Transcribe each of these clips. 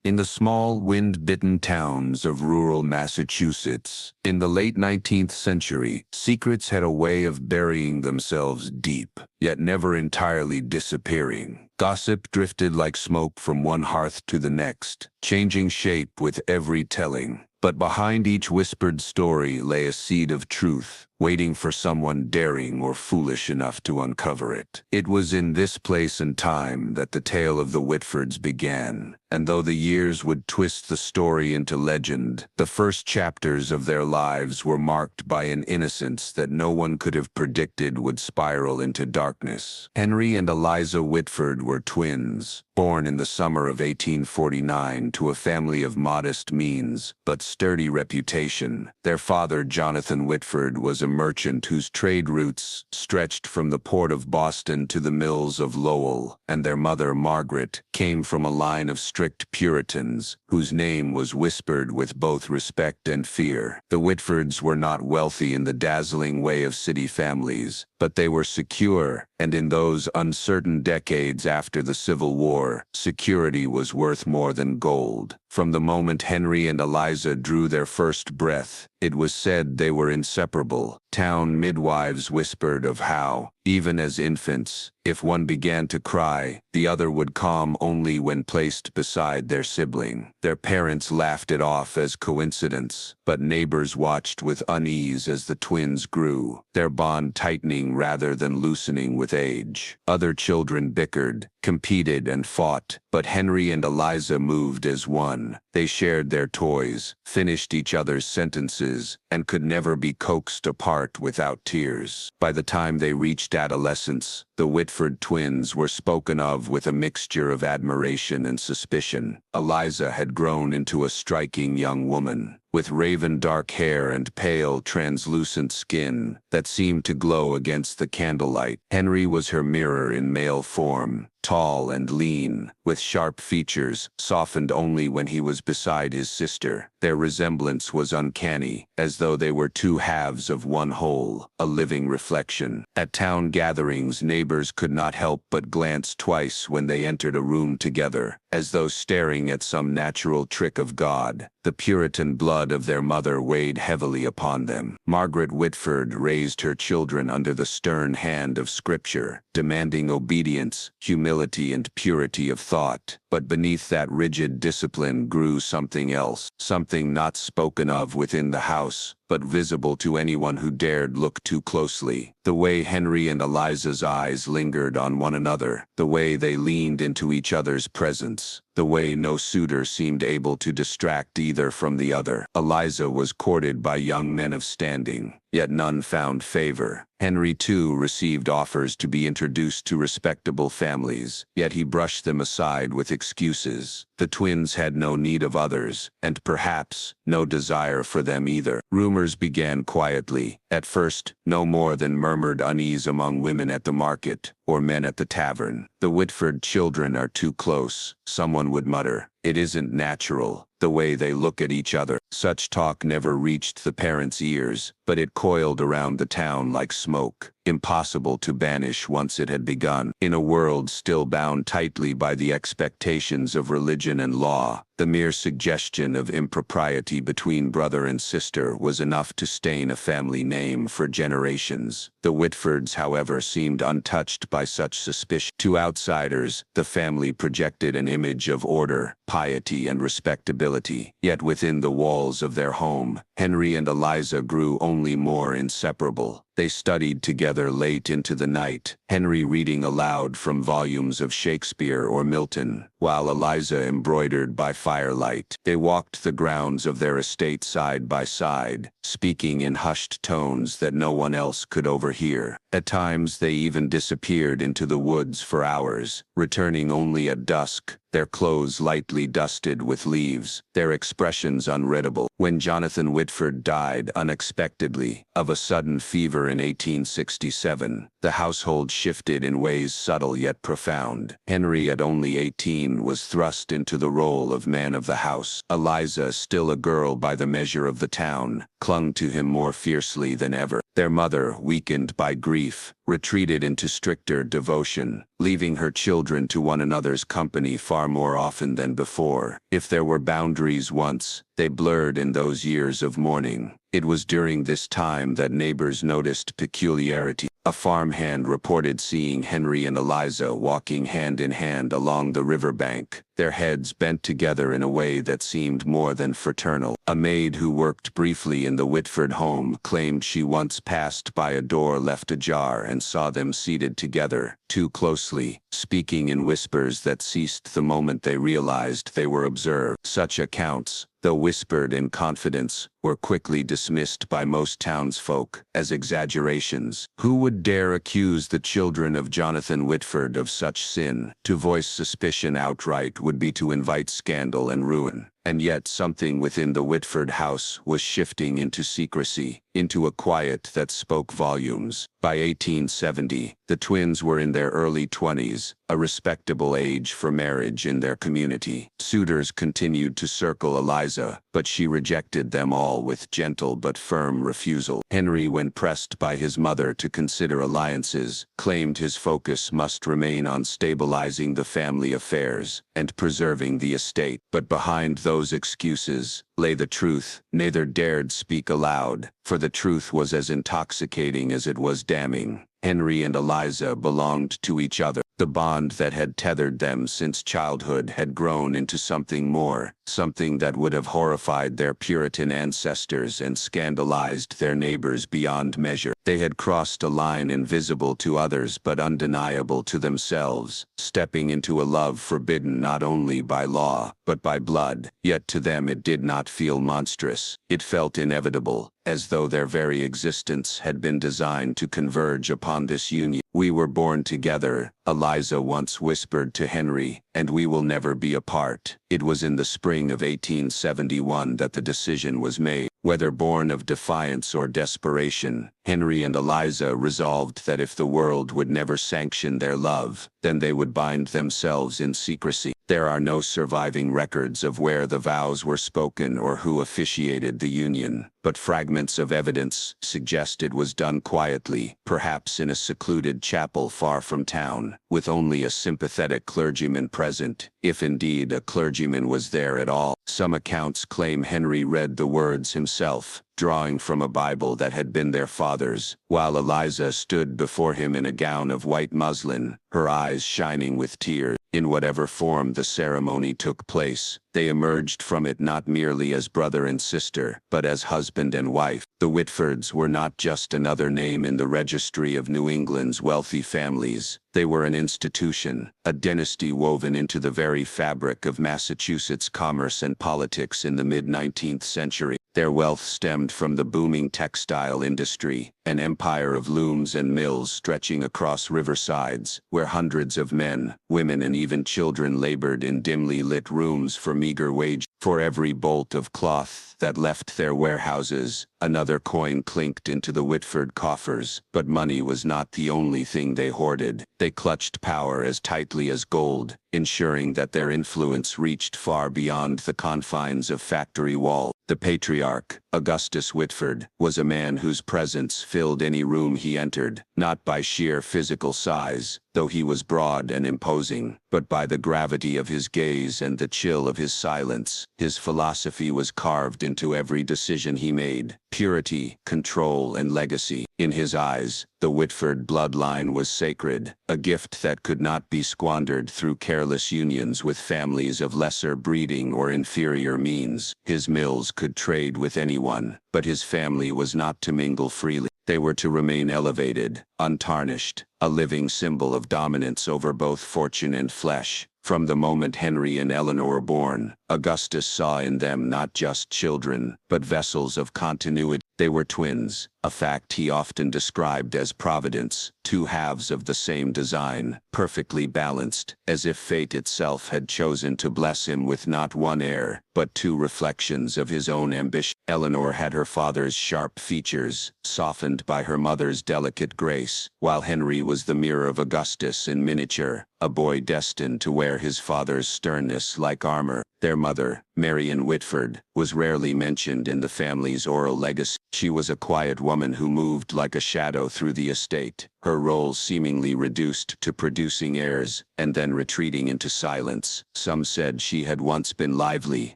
In the small, wind-bitten towns of rural Massachusetts, in the late 19th century, secrets had a way of burying themselves deep, yet never entirely disappearing. Gossip drifted like smoke from one hearth to the next, changing shape with every telling. But behind each whispered story lay a seed of truth, waiting for someone daring or foolish enough to uncover it. It was in this place and time that the tale of the Whitfords began, and though the years would twist the story into legend, the first chapters of their lives were marked by an innocence that no one could have predicted would spiral into darkness. Henry and Eliza Whitford were twins, born in the summer of 1849 to a family of modest means but sturdy reputation. Their father, Jonathan Whitford, was a merchant whose trade routes stretched from the port of Boston to the mills of Lowell, and their mother, Margaret, came from a line of strict Puritans, whose name was whispered with both respect and fear. The Whitfords were not wealthy in the dazzling way of city families, but they were secure, and in those uncertain decades after the Civil War, security was worth more than gold. From the moment Henry and Eliza drew their first breath, it was said they were inseparable. Town midwives whispered of how, even as infants, if one began to cry, the other would calm only when placed beside their sibling. Their parents laughed it off as coincidence, but neighbors watched with unease as the twins grew, their bond tightening rather than loosening with age. Other children bickered, competed, and fought, but Henry and Eliza moved as one. They shared their toys, finished each other's sentences, and could never be coaxed apart without tears. By the time they reached adolescence, the Whitford twins were spoken of with a mixture of admiration and suspicion. Eliza had grown into a striking young woman, with raven dark hair and pale, translucent skin that seemed to glow against the candlelight. Henry was her mirror in male form, tall and lean, with sharp features, softened only when he was beside his sister. Their resemblance was uncanny, as though they were two halves of one whole, a living reflection. At town gatherings, neighbors could not help but glance twice when they entered a room together, as though staring at some natural trick of God. The Puritan blood of their mother weighed heavily upon them. Margaret Whitford raised her children under the stern hand of Scripture, demanding obedience, humility, and purity of thought. But beneath that rigid discipline grew something else, something not spoken of within the house, but visible to anyone who dared look too closely. The way Henry and Eliza's eyes lingered on one another, the way they leaned into each other's presence, the way no suitor seemed able to distract either from the other. Eliza was courted by young men of standing, yet none found favor. Henry, too, received offers to be introduced to respectable families, yet he brushed them aside with excuses. The twins had no need of others, and perhaps no desire for them either. Rumors began quietly, at first no more than murmured unease among women at the market or men at the tavern. "The Whitford children are too close," someone would mutter. "It isn't natural, the way they look at each other." Such talk never reached the parents' ears, but it coiled around the town like smoke, impossible to banish once it had begun. In a world still bound tightly by the expectations of religion and law, the mere suggestion of impropriety between brother and sister was enough to stain a family name for generations. The Whitfords, however, seemed untouched by such suspicion. To outsiders, the family projected an image of order, piety, and respectability. Yet within the walls of their home, Henry and Eliza grew only more inseparable. They studied together late into the night, Henry reading aloud from volumes of Shakespeare or Milton, while Eliza embroidered by firelight. They walked the grounds of their estate side by side, speaking in hushed tones that no one else could overhear. At times they even disappeared into the woods for hours, returning only at dusk, their clothes lightly dusted with leaves, their expressions unreadable. When Jonathan Whitford died unexpectedly of a sudden fever in 1867, the household shifted in ways subtle yet profound. Henry, at only 18, was thrust into the role of man of the house. Eliza, still a girl by the measure of the town, clung to him more fiercely than ever. Their mother, weakened by grief, retreated into stricter devotion, leaving her children to one another's company far more often than before. If there were boundaries once, they blurred in those years of mourning. It was during this time that neighbors noticed peculiarity. A farmhand reported seeing Henry and Eliza walking hand in hand along the riverbank, their heads bent together in a way that seemed more than fraternal. A maid who worked briefly in the Whitford home claimed she once passed by a door left ajar and saw them seated together, too closely, speaking in whispers that ceased the moment they realized they were observed. Such accounts, though whispered in confidence, were quickly dismissed by most townsfolk as exaggerations. Who would dare accuse the children of Jonathan Whitford of such sin? To voice suspicion outright would be to invite scandal and ruin. And yet something within the Whitford house was shifting into secrecy, into a quiet that spoke volumes. By 1870, the twins were in their early 20s, a respectable age for marriage in their community. Suitors continued to circle Eliza, but she rejected them all with gentle but firm refusal. Henry, when pressed by his mother to consider alliances, claimed his focus must remain on stabilizing the family affairs and preserving the estate. But behind those excuses lay the truth. Neither dared speak aloud, for the truth was as intoxicating as it was damning. Henry and Eliza belonged to each other. The bond that had tethered them since childhood had grown into something more, something that would have horrified their Puritan ancestors and scandalized their neighbors beyond measure. They had crossed a line invisible to others but undeniable to themselves, stepping into a love forbidden not only by law, but by blood. Yet to them it did not feel monstrous. It felt inevitable, as though their very existence had been designed to converge upon this union. "We were born together," Eliza once whispered to Henry, "and we will never be apart." It was in the spring of 1871 that the decision was made. Whether born of defiance or desperation, Henry and Eliza resolved that if the world would never sanction their love, then they would bind themselves in secrecy. There are no surviving records of where the vows were spoken or who officiated the union, but fragments of evidence suggest it was done quietly, perhaps in a secluded chapel far from town, with only a sympathetic clergyman present, if indeed a clergyman was there at all. Some accounts claim Henry read the words himself, drawing from a Bible that had been their father's, while Eliza stood before him in a gown of white muslin, her eyes shining with tears. In whatever form the ceremony took place, they emerged from it not merely as brother and sister, but as husband and wife. The Whitfords were not just another name in the registry of New England's wealthy families. They were an institution, a dynasty woven into the very fabric of Massachusetts commerce and politics in the mid-19th century. Their wealth stemmed from the booming textile industry, an empire of looms and mills stretching across riversides, where hundreds of men, women and even children labored in dimly lit rooms for meager wage. For every bolt of cloth that left their warehouses, another coin clinked into the Whitford coffers. But money was not the only thing they hoarded. They clutched power as tightly as gold, ensuring that their influence reached far beyond the confines of factory walls. The patriarch, Augustus Whitford, was a man whose presence filled any room he entered, not by sheer physical size, though he was broad and imposing, but by the gravity of his gaze and the chill of his silence. His philosophy was carved into every decision he made: purity, control, and legacy. In his eyes, the Whitford bloodline was sacred, a gift that could not be squandered through careless unions with families of lesser breeding or inferior means. His mills could trade with anyone, but his family was not to mingle freely. They were to remain elevated, untarnished, a living symbol of dominance over both fortune and flesh. From the moment Henry and Eleanor were born, Augustus saw in them not just children, but vessels of continuity. They were twins, a fact he often described as providence, two halves of the same design, perfectly balanced, as if fate itself had chosen to bless him with not one heir, but two reflections of his own ambition. Eleanor had her father's sharp features, softened by her mother's delicate grace, while Henry was the mirror of Augustus in miniature, a boy destined to wear his father's sternness like armor. Their mother, Marian Whitford, was rarely mentioned in the family's oral legacy. She was a quiet woman who moved like a shadow through the estate, her role seemingly reduced to producing heirs and then retreating into silence. Some said she had once been lively,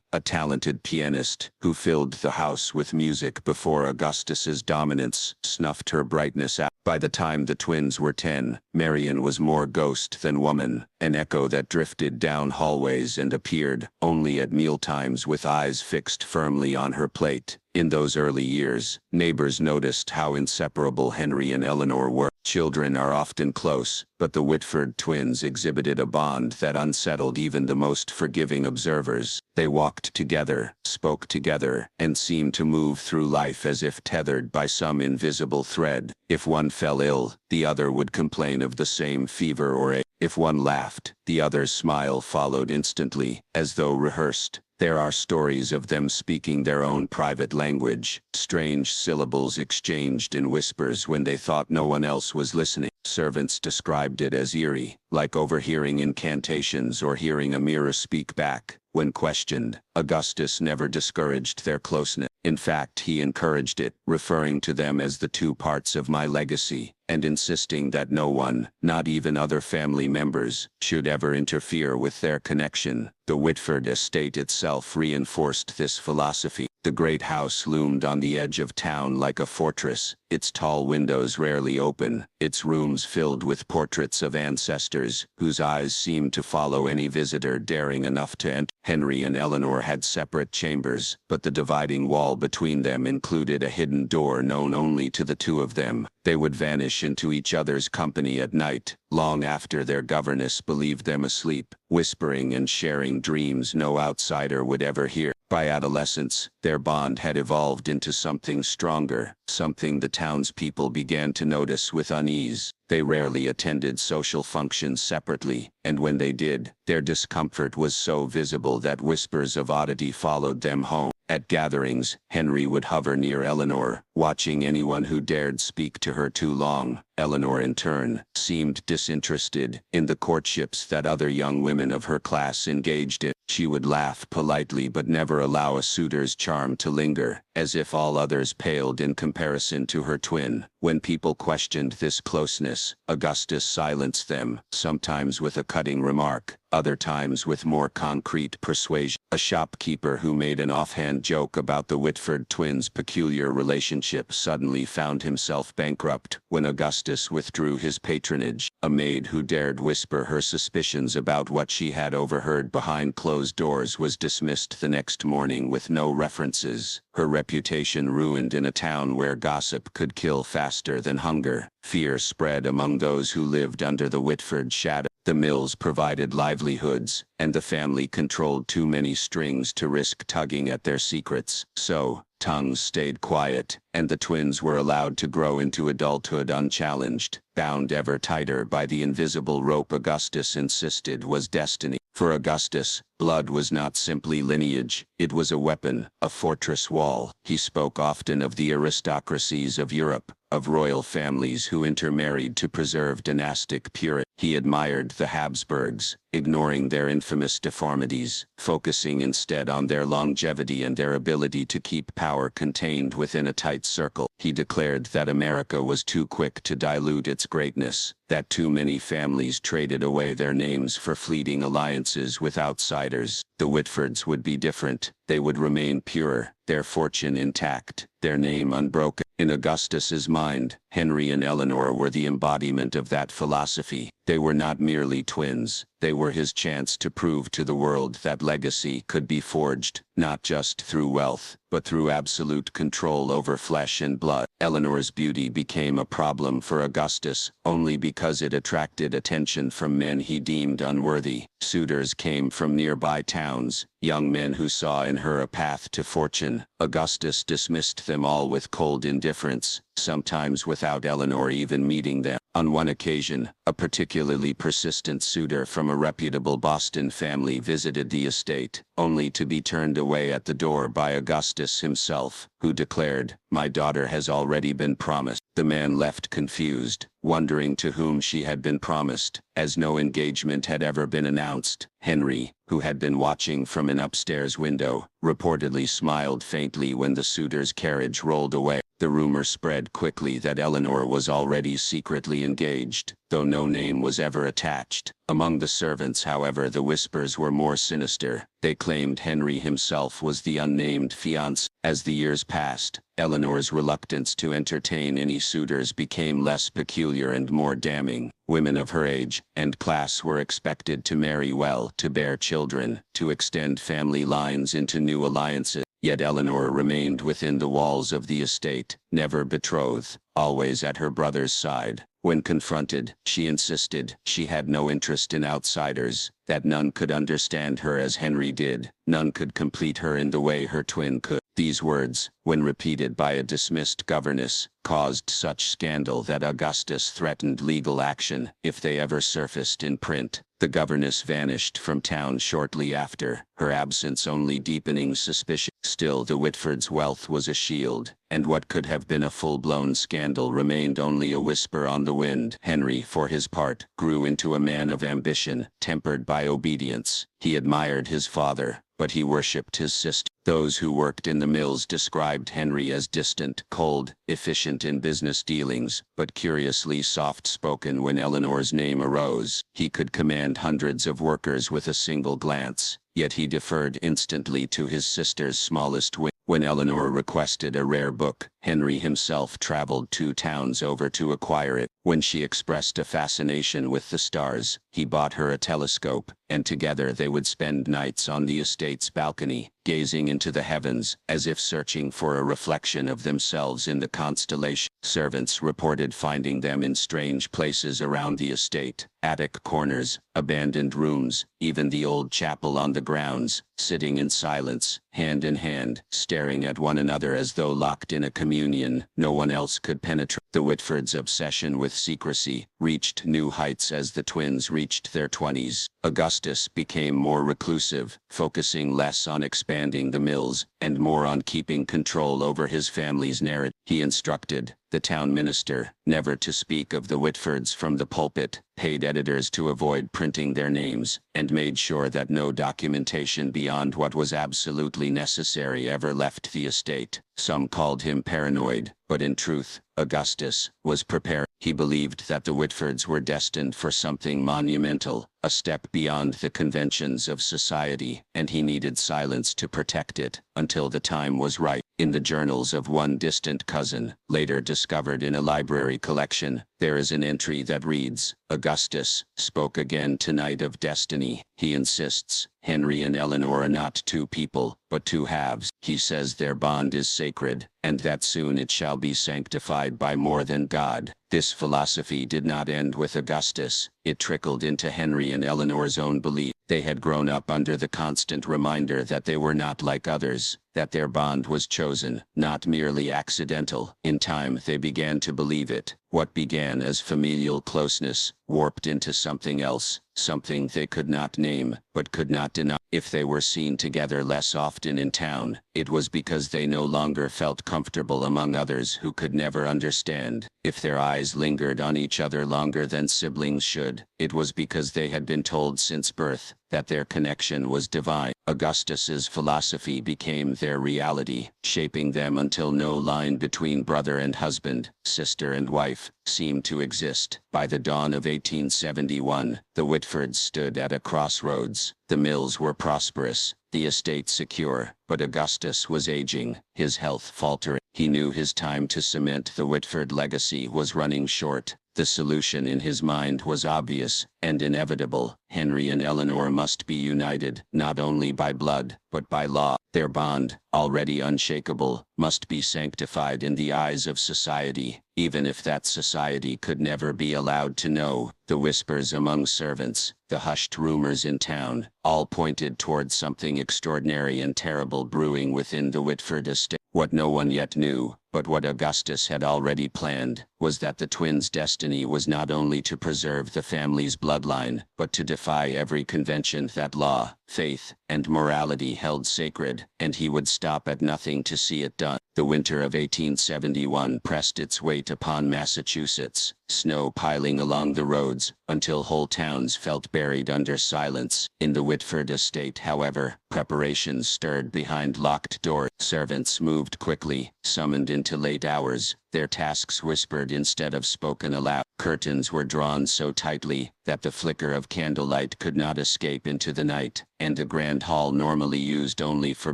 a talented pianist who filled the house with music before Augustus's dominance snuffed her brightness out. By the time the twins were 10, Marian was more ghost than woman, an echo that drifted down hallways and appeared only at mealtimes with eyes fixed firmly on her plate. In those early years, neighbors noticed how inseparable Henry and Eleanor were. Children are often close, but the Whitford twins exhibited a bond that unsettled even the most forgiving observers. They walked together, spoke together, and seemed to move through life as if tethered by some invisible thread. If one fell ill, the other would complain of the same fever or ache. If one laughed, the other's smile followed instantly, as though rehearsed. There are stories of them speaking their own private language, strange syllables exchanged in whispers when they thought no one else was listening. Servants described it as eerie, like overhearing incantations or hearing a mirror speak back. When questioned, Augustus never discouraged their closeness. In fact, he encouraged it, referring to them as the two parts of my legacy, and insisting that no one, not even other family members, should ever interfere with their connection. The Whitford estate itself reinforced this philosophy. The great house loomed on the edge of town like a fortress, its tall windows rarely open, its rooms filled with portraits of ancestors, whose eyes seemed to follow any visitor daring enough to enter. Henry and Eleanor had separate chambers, but the dividing wall between them included a hidden door known only to the two of them. They would vanish into each other's company at night, long after their governess believed them asleep, whispering and sharing dreams no outsider would ever hear. By adolescence, their bond had evolved into something stronger, something the townspeople began to notice with unease. They rarely attended social functions separately, and when they did, their discomfort was so visible that whispers of oddity followed them home. At gatherings, Henry would hover near Eleanor, watching anyone who dared speak to her too long. Eleanor, in turn, seemed disinterested in the courtships that other young women of her class engaged in. She would laugh politely but never allow a suitor's charm to linger, as if all others paled in comparison to her twin. When people questioned this closeness, Augustus silenced them, sometimes with a cutting remark, other times with more concrete persuasion. A shopkeeper who made an offhand joke about the Whitford twins' peculiar relationship suddenly found himself bankrupt when Augustus withdrew his patronage. A maid who dared whisper her suspicions about what she had overheard behind closed doors was dismissed the next morning with no references. Her reputation ruined in a town where gossip could kill faster than hunger. Fear spread among those who lived under the Whitford shadow. The mills provided livelihoods, and the family controlled too many strings to risk tugging at their secrets. So, tongues stayed quiet, and the twins were allowed to grow into adulthood unchallenged, bound ever tighter by the invisible rope Augustus insisted was destiny. For Augustus, blood was not simply lineage, it was a weapon, a fortress wall. He spoke often of the aristocracies of Europe, of royal families who intermarried to preserve dynastic purity. He admired the Habsburgs, ignoring their infamous deformities, focusing instead on their longevity and their ability to keep power contained within a tight circle. He declared that America was too quick to dilute its greatness, that too many families traded away their names for fleeting alliances with outsiders. The Whitfords would be different. They would remain pure, their fortune intact, their name unbroken. In Augustus's mind, Henry and Eleanor were the embodiment of that philosophy. They were not merely twins. They were his chance to prove to the world that legacy could be forged, not just through wealth, but through absolute control over flesh and blood. Eleanor's beauty became a problem for Augustus, only because it attracted attention from men he deemed unworthy. Suitors came from nearby towns, young men who saw in her a path to fortune. Augustus dismissed them all with cold indifference, sometimes without Eleanor even meeting them. On one occasion, a particularly persistent suitor from a reputable Boston family visited the estate, only to be turned away at the door by Augustus himself, who declared, "My daughter has already been promised." The man left confused, wondering to whom she had been promised, as no engagement had ever been announced. Henry, who had been watching from an upstairs window, reportedly smiled faintly when the suitor's carriage rolled away. The rumor spread quickly that Eleanor was already secretly engaged, though no name was ever attached. Among the servants, however, the whispers were more sinister. They claimed Henry himself was the unnamed fiancé. As the years passed, Eleanor's reluctance to entertain any suitors became less peculiar and more damning. Women of her age and class were expected to marry well, to bear children, to extend family lines into new alliances. Yet Eleanor remained within the walls of the estate, never betrothed, always at her brother's side. When confronted, she insisted she had no interest in outsiders, that none could understand her as Henry did, none could complete her in the way her twin could. These words, when repeated by a dismissed governess, caused such scandal that Augustus threatened legal action if they ever surfaced in print. The governess vanished from town shortly after, her absence only deepening suspicion. Still, the Whitfords' wealth was a shield, and what could have been a full-blown scandal remained only a whisper on the wind. Henry, for his part, grew into a man of ambition, tempered by obedience. He admired his father, but he worshipped his sister. Those who worked in the mills described Henry as distant, cold, efficient in business dealings, but curiously soft-spoken when Eleanor's name arose. He could command hundreds of workers with a single glance, yet he deferred instantly to his sister's smallest whim. When Eleanor requested a rare book, Henry himself traveled 2 towns over to acquire it. When she expressed a fascination with the stars, he bought her a telescope, and together they would spend nights on the estate's balcony, gazing into the heavens, as if searching for a reflection of themselves in the constellation. Servants reported finding them in strange places around the estate, attic corners, abandoned rooms, even the old chapel on the grounds, sitting in silence, hand in hand, staring at one another as though locked in a communion no one else could penetrate. The Whitfords' obsession with secrecy reached new heights as the twins reached their 20s. Augustus became more reclusive, focusing less on expanding the mills and more on keeping control over his family's narrative. He instructed the town minister never to speak of the Whitfords from the pulpit, paid editors to avoid printing their names, and made sure that no documentation beyond what was absolutely necessary ever left the estate. Some called him paranoid, but in truth, Augustus was prepared. He believed that the Whitfords were destined for something monumental, a step beyond the conventions of society, and he needed silence to protect it until the time was right. In the journals of one distant cousin, later discovered in a library collection, there is an entry that reads, "Augustus spoke again tonight of destiny. He insists Henry and Eleanor are not 2 people, but 2 halves. He says their bond is sacred, and that soon it shall be sanctified by more than God." This philosophy did not end with Augustus. It trickled into Henry and Eleanor's own belief. They had grown up under the constant reminder that they were not like others, that their bond was chosen, not merely accidental. In time they began to believe it. What began as familial closeness warped into something else, something they could not name, but could not deny. If they were seen together less often in town, it was because they no longer felt comfortable among others who could never understand. If their eyes lingered on each other longer than siblings should, it was because they had been told since birth that their connection was divine. Augustus's philosophy became their reality, shaping them until no line between brother and husband, sister and wife, seemed to exist. By the dawn of 1871, the Whitfords stood at a crossroads. The mills were prosperous, the estate secure, but Augustus was aging, his health faltering. He knew his time to cement the Whitford legacy was running short. The solution in his mind was obvious and inevitable. Henry and Eleanor must be united, not only by blood, but by law. Their bond, already unshakable, must be sanctified in the eyes of society, even if that society could never be allowed to know. The whispers among servants, the hushed rumors in town, all pointed toward something extraordinary and terrible brewing within the Whitford estate. What no one yet knew, but what Augustus had already planned, was that the twins' destiny was not only to preserve the family's bloodline, but to defy every convention that law, faith, and morality held sacred, and he would stop at nothing to see it done. The winter of 1871 pressed its weight upon Massachusetts, snow piling along the roads, until whole towns felt buried under silence. In the Whitford estate, however, preparations stirred behind locked doors. Servants moved quickly, summoned into late hours, their tasks whispered instead of spoken aloud. Curtains were drawn so tightly that the flicker of candlelight could not escape into the night, and the grand hall, normally used only for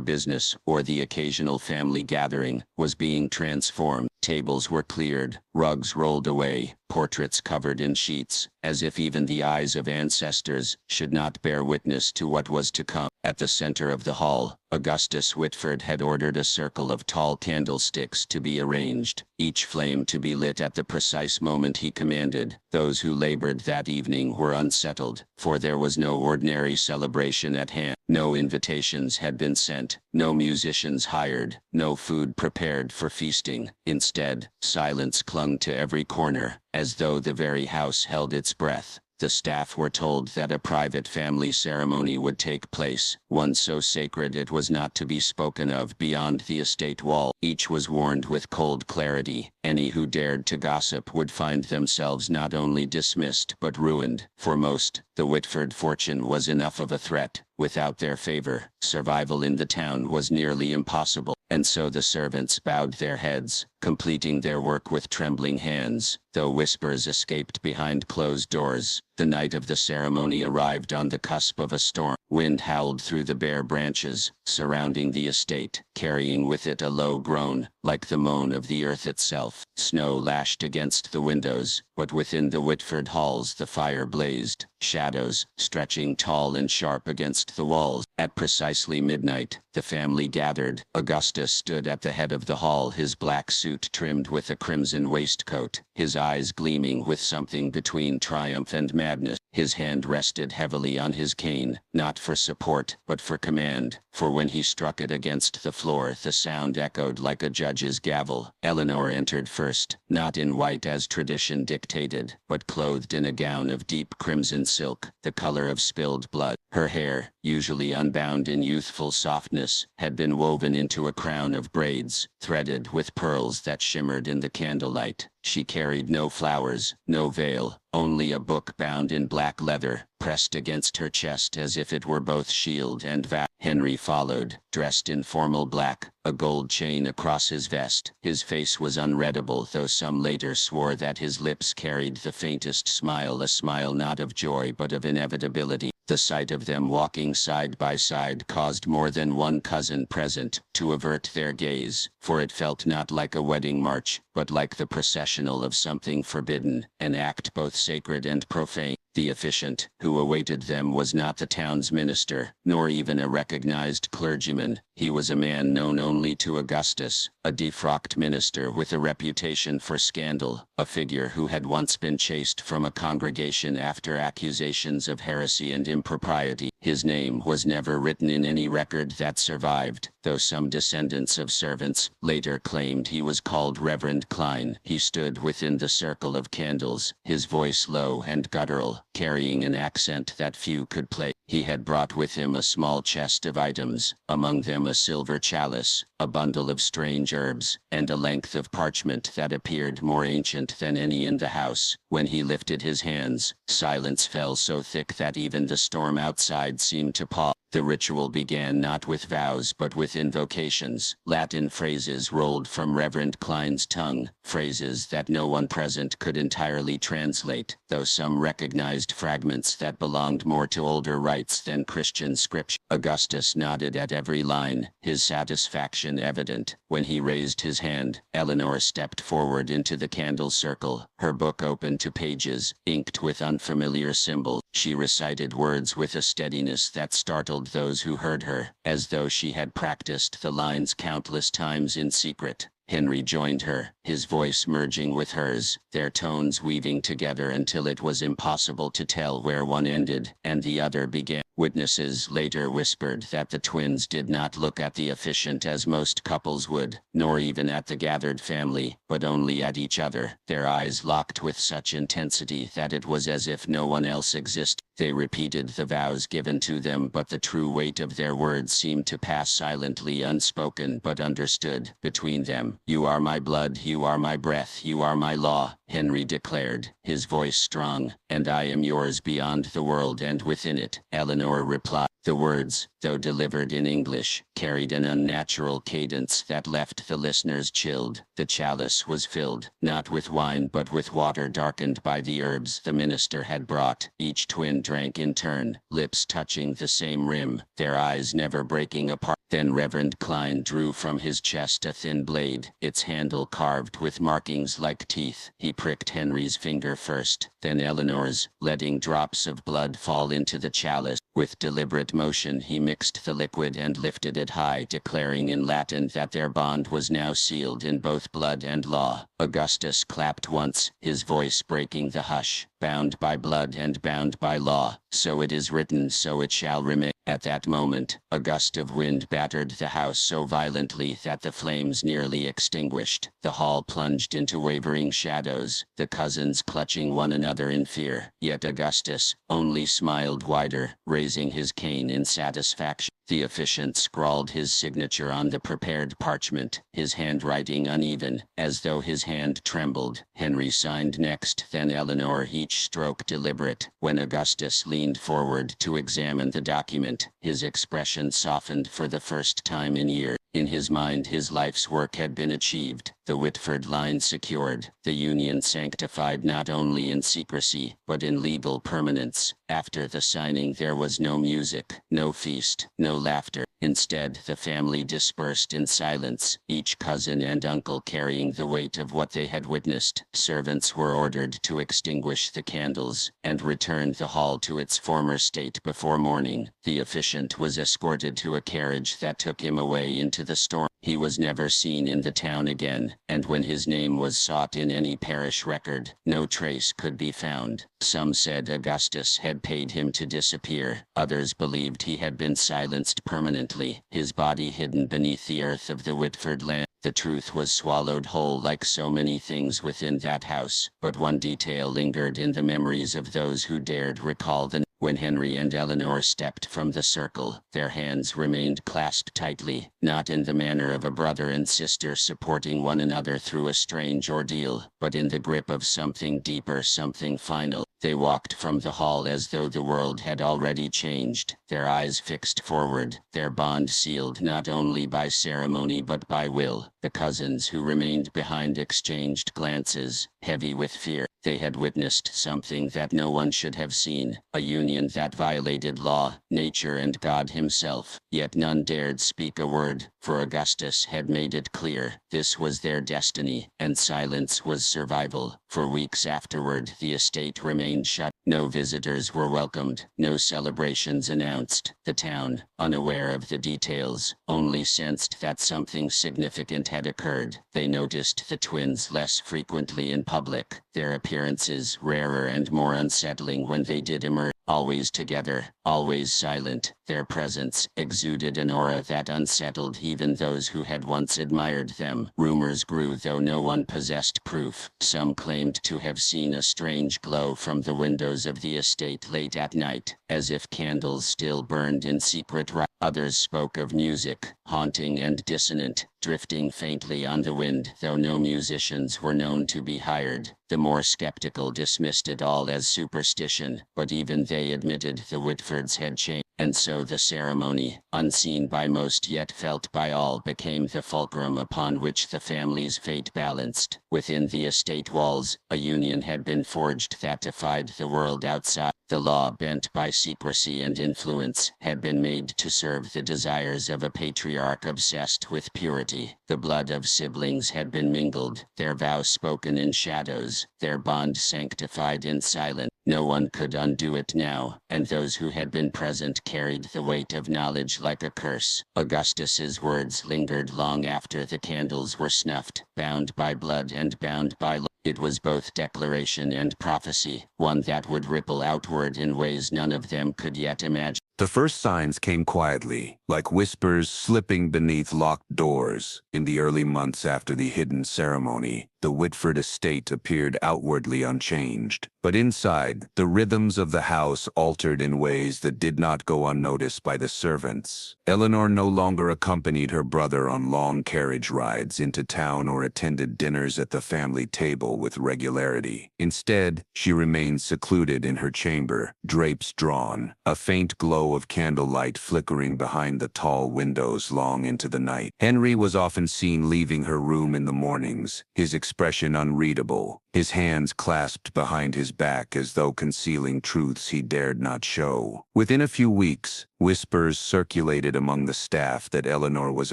business or the occasional family gathering, was being transformed. Tables were cleared, rugs rolled away, portraits covered in sheets, as if even the eyes of ancestors should not bear witness to what was to come. At the center of the hall, Augustus Whitford had ordered a circle of tall candlesticks to be arranged, each flame to be lit at the precise moment he commanded. Those who labored that evening were unsettled, for there was no ordinary celebration at hand. No invitations had been sent, no musicians hired, no food prepared for feasting. Instead, silence clung to every corner, as though the very house held its breath. The staff were told that a private family ceremony would take place, one so sacred it was not to be spoken of beyond the estate wall. Each was warned with cold clarity. Any who dared to gossip would find themselves not only dismissed but ruined. For most, the Whitford fortune was enough of a threat. Without their favor, survival in the town was nearly impossible. And so the servants bowed their heads, completing their work with trembling hands, though whispers escaped behind closed doors. The night of the ceremony arrived on the cusp of a storm. Wind howled through the bare branches surrounding the estate, carrying with it a low groan, like the moan of the earth itself. Snow lashed against the windows, but within the Whitford halls the fire blazed, shadows stretching tall and sharp against the walls. At precisely midnight, the family gathered. Augustus stood at the head of the hall, his black suit trimmed with a crimson waistcoat, his eyes gleaming with something between triumph and madness. His hand rested heavily on his cane, not for support, but for command, for when he struck it against the floor the sound echoed like a judge's gavel. Eleanor entered first, not in white as tradition dictated, but clothed in a gown of deep crimson silk, the color of spilled blood. Her hair, usually unbound in youthful softness, had been woven into a crown of braids, threaded with pearls that shimmered in the candlelight. She carried no flowers, no veil, only a book bound in black leather, pressed against her chest as if it were both shield and vow. Henry followed, dressed in formal black, a gold chain across his vest. His face was unreadable, though some later swore that his lips carried the faintest smile, a smile not of joy but of inevitability. The sight of them walking side by side caused more than one cousin present to avert their gaze, for it felt not like a wedding march, but like the processional of something forbidden, an act both sacred and profane. The officiant who awaited them was not the town's minister, nor even a recognized clergyman. He was a man known only to Augustus, a defrocked minister with a reputation for scandal, a figure who had once been chased from a congregation after accusations of heresy and impropriety. His name was never written in any record that survived, though some descendants of servants later claimed he was called Reverend Klein. He stood within the circle of candles, his voice low and guttural, carrying an accent that few could play. He had brought with him a small chest of items, among them a silver chalice, a bundle of strange herbs, and a length of parchment that appeared more ancient than any in the house. When he lifted his hands, silence fell so thick that even the storm outside seemed to pause. The ritual began not with vows but with invocations. Latin phrases rolled from Reverend Klein's tongue, phrases that no one present could entirely translate, though some recognized fragments that belonged more to older rites than Christian scripture. Augustus nodded at every line, his satisfaction evident. When he raised his hand, Eleanor stepped forward into the candle circle, her book open to pages, inked with unfamiliar symbols. She recited words with a steadiness that startled those who heard her, as though she had practiced the lines countless times in secret. Henry joined her, his voice merging with hers, their tones weaving together until it was impossible to tell where one ended and the other began. Witnesses later whispered that the twins did not look at the officiant as most couples would, nor even at the gathered family, but only at each other. Their eyes locked with such intensity that it was as if no one else existed. They repeated the vows given to them, but the true weight of their words seemed to pass silently, unspoken but understood, between them. "You are my blood, you are my breath, you are my law," Henry declared, his voice strong, "and I am yours beyond the world and within it," Eleanor replied. The words, though delivered in English, carried an unnatural cadence that left the listeners chilled. The chalice was filled, not with wine but with water darkened by the herbs the minister had brought. Each twin drank in turn, lips touching the same rim, their eyes never breaking apart. Then Reverend Klein drew from his chest a thin blade, its handle carved with markings like teeth. He pricked Henry's finger first, then Eleanor's, letting drops of blood fall into the chalice. With deliberate motion he mixed the liquid and lifted it high, declaring in Latin that their bond was now sealed in both blood and law. Augustus clapped once, his voice breaking the hush. "Bound by blood and bound by law, so it is written, so it shall remain." At that moment, a gust of wind battered the house so violently that the flames nearly extinguished. The hall plunged into wavering shadows, the cousins clutching one another in fear. Yet Augustus only smiled wider, raising his cane in satisfaction. The officiant scrawled his signature on the prepared parchment, his handwriting uneven, as though his hand trembled. Henry signed next, then Eleanor, each stroke deliberate. When Augustus leaned forward to examine the document, his expression softened for the first time in years. In his mind his life's work had been achieved, the Whitford line secured, the union sanctified not only in secrecy, but in legal permanence. After the signing there was no music, no feast, no laughter. Instead, the family dispersed in silence, each cousin and uncle carrying the weight of what they had witnessed. Servants were ordered to extinguish the candles, and return the hall to its former state before morning. The officiant was escorted to a carriage that took him away into the storm. He was never seen in the town again, and when his name was sought in any parish record, no trace could be found. Some said Augustus had paid him to disappear, others believed he had been silenced permanently, his body hidden beneath the earth of the Whitford land. The truth was swallowed whole like so many things within that house, but one detail lingered in the memories of those who dared recall the When Henry and Eleanor stepped from the circle, their hands remained clasped tightly, not in the manner of a brother and sister supporting one another through a strange ordeal, but in the grip of something deeper, something final. They walked from the hall as though the world had already changed, their eyes fixed forward, their bond sealed not only by ceremony but by will. The cousins who remained behind exchanged glances, heavy with fear. They had witnessed something that no one should have seen, a union that violated law, nature and God himself. Yet none dared speak a word, for Augustus had made it clear, this was their destiny, and silence was survival. For weeks afterward the estate remained shut. No visitors were welcomed, no celebrations announced. The town, unaware of the details, only sensed that something significant had occurred. They noticed the twins less frequently in public, their appearances rarer and more unsettling when they did emerge. Always together, always silent, their presence exuded an aura that unsettled even those who had once admired them. Rumors grew, though no one possessed proof. Some claimed to have seen a strange glow from the windows of the estate late at night, as if candles still burned in secret. Others spoke of music, haunting and dissonant, drifting faintly on the wind, though no musicians were known to be hired. The more skeptical dismissed it all as superstition, but even they admitted the Whitfords had changed. And so the ceremony, unseen by most yet felt by all, became the fulcrum upon which the family's fate balanced. Within the estate walls, a union had been forged that defied the world outside. The law, bent by secrecy and influence, had been made to serve the desires of a patriarch obsessed with purity. The blood of siblings had been mingled, their vows spoken in shadows, their bond sanctified in silence. No one could undo it now, and those who had been present carried the weight of knowledge like a curse. Augustus's words lingered long after the candles were snuffed, bound by blood and bound by law. It was both declaration and prophecy, one that would ripple outward in ways none of them could yet imagine. The first signs came quietly, like whispers slipping beneath locked doors. In the early months after the hidden ceremony, the Whitford estate appeared outwardly unchanged. But inside, the rhythms of the house altered in ways that did not go unnoticed by the servants. Eleanor no longer accompanied her brother on long carriage rides into town or attended dinners at the family table with regularity. Instead, she remained secluded in her chamber, drapes drawn, a faint glow of candlelight flickering behind the tall windows long into the night. Henry was often seen leaving her room in the mornings, his expression unreadable, his hands clasped behind his back as though concealing truths he dared not show. Within a few weeks, whispers circulated among the staff that Eleanor was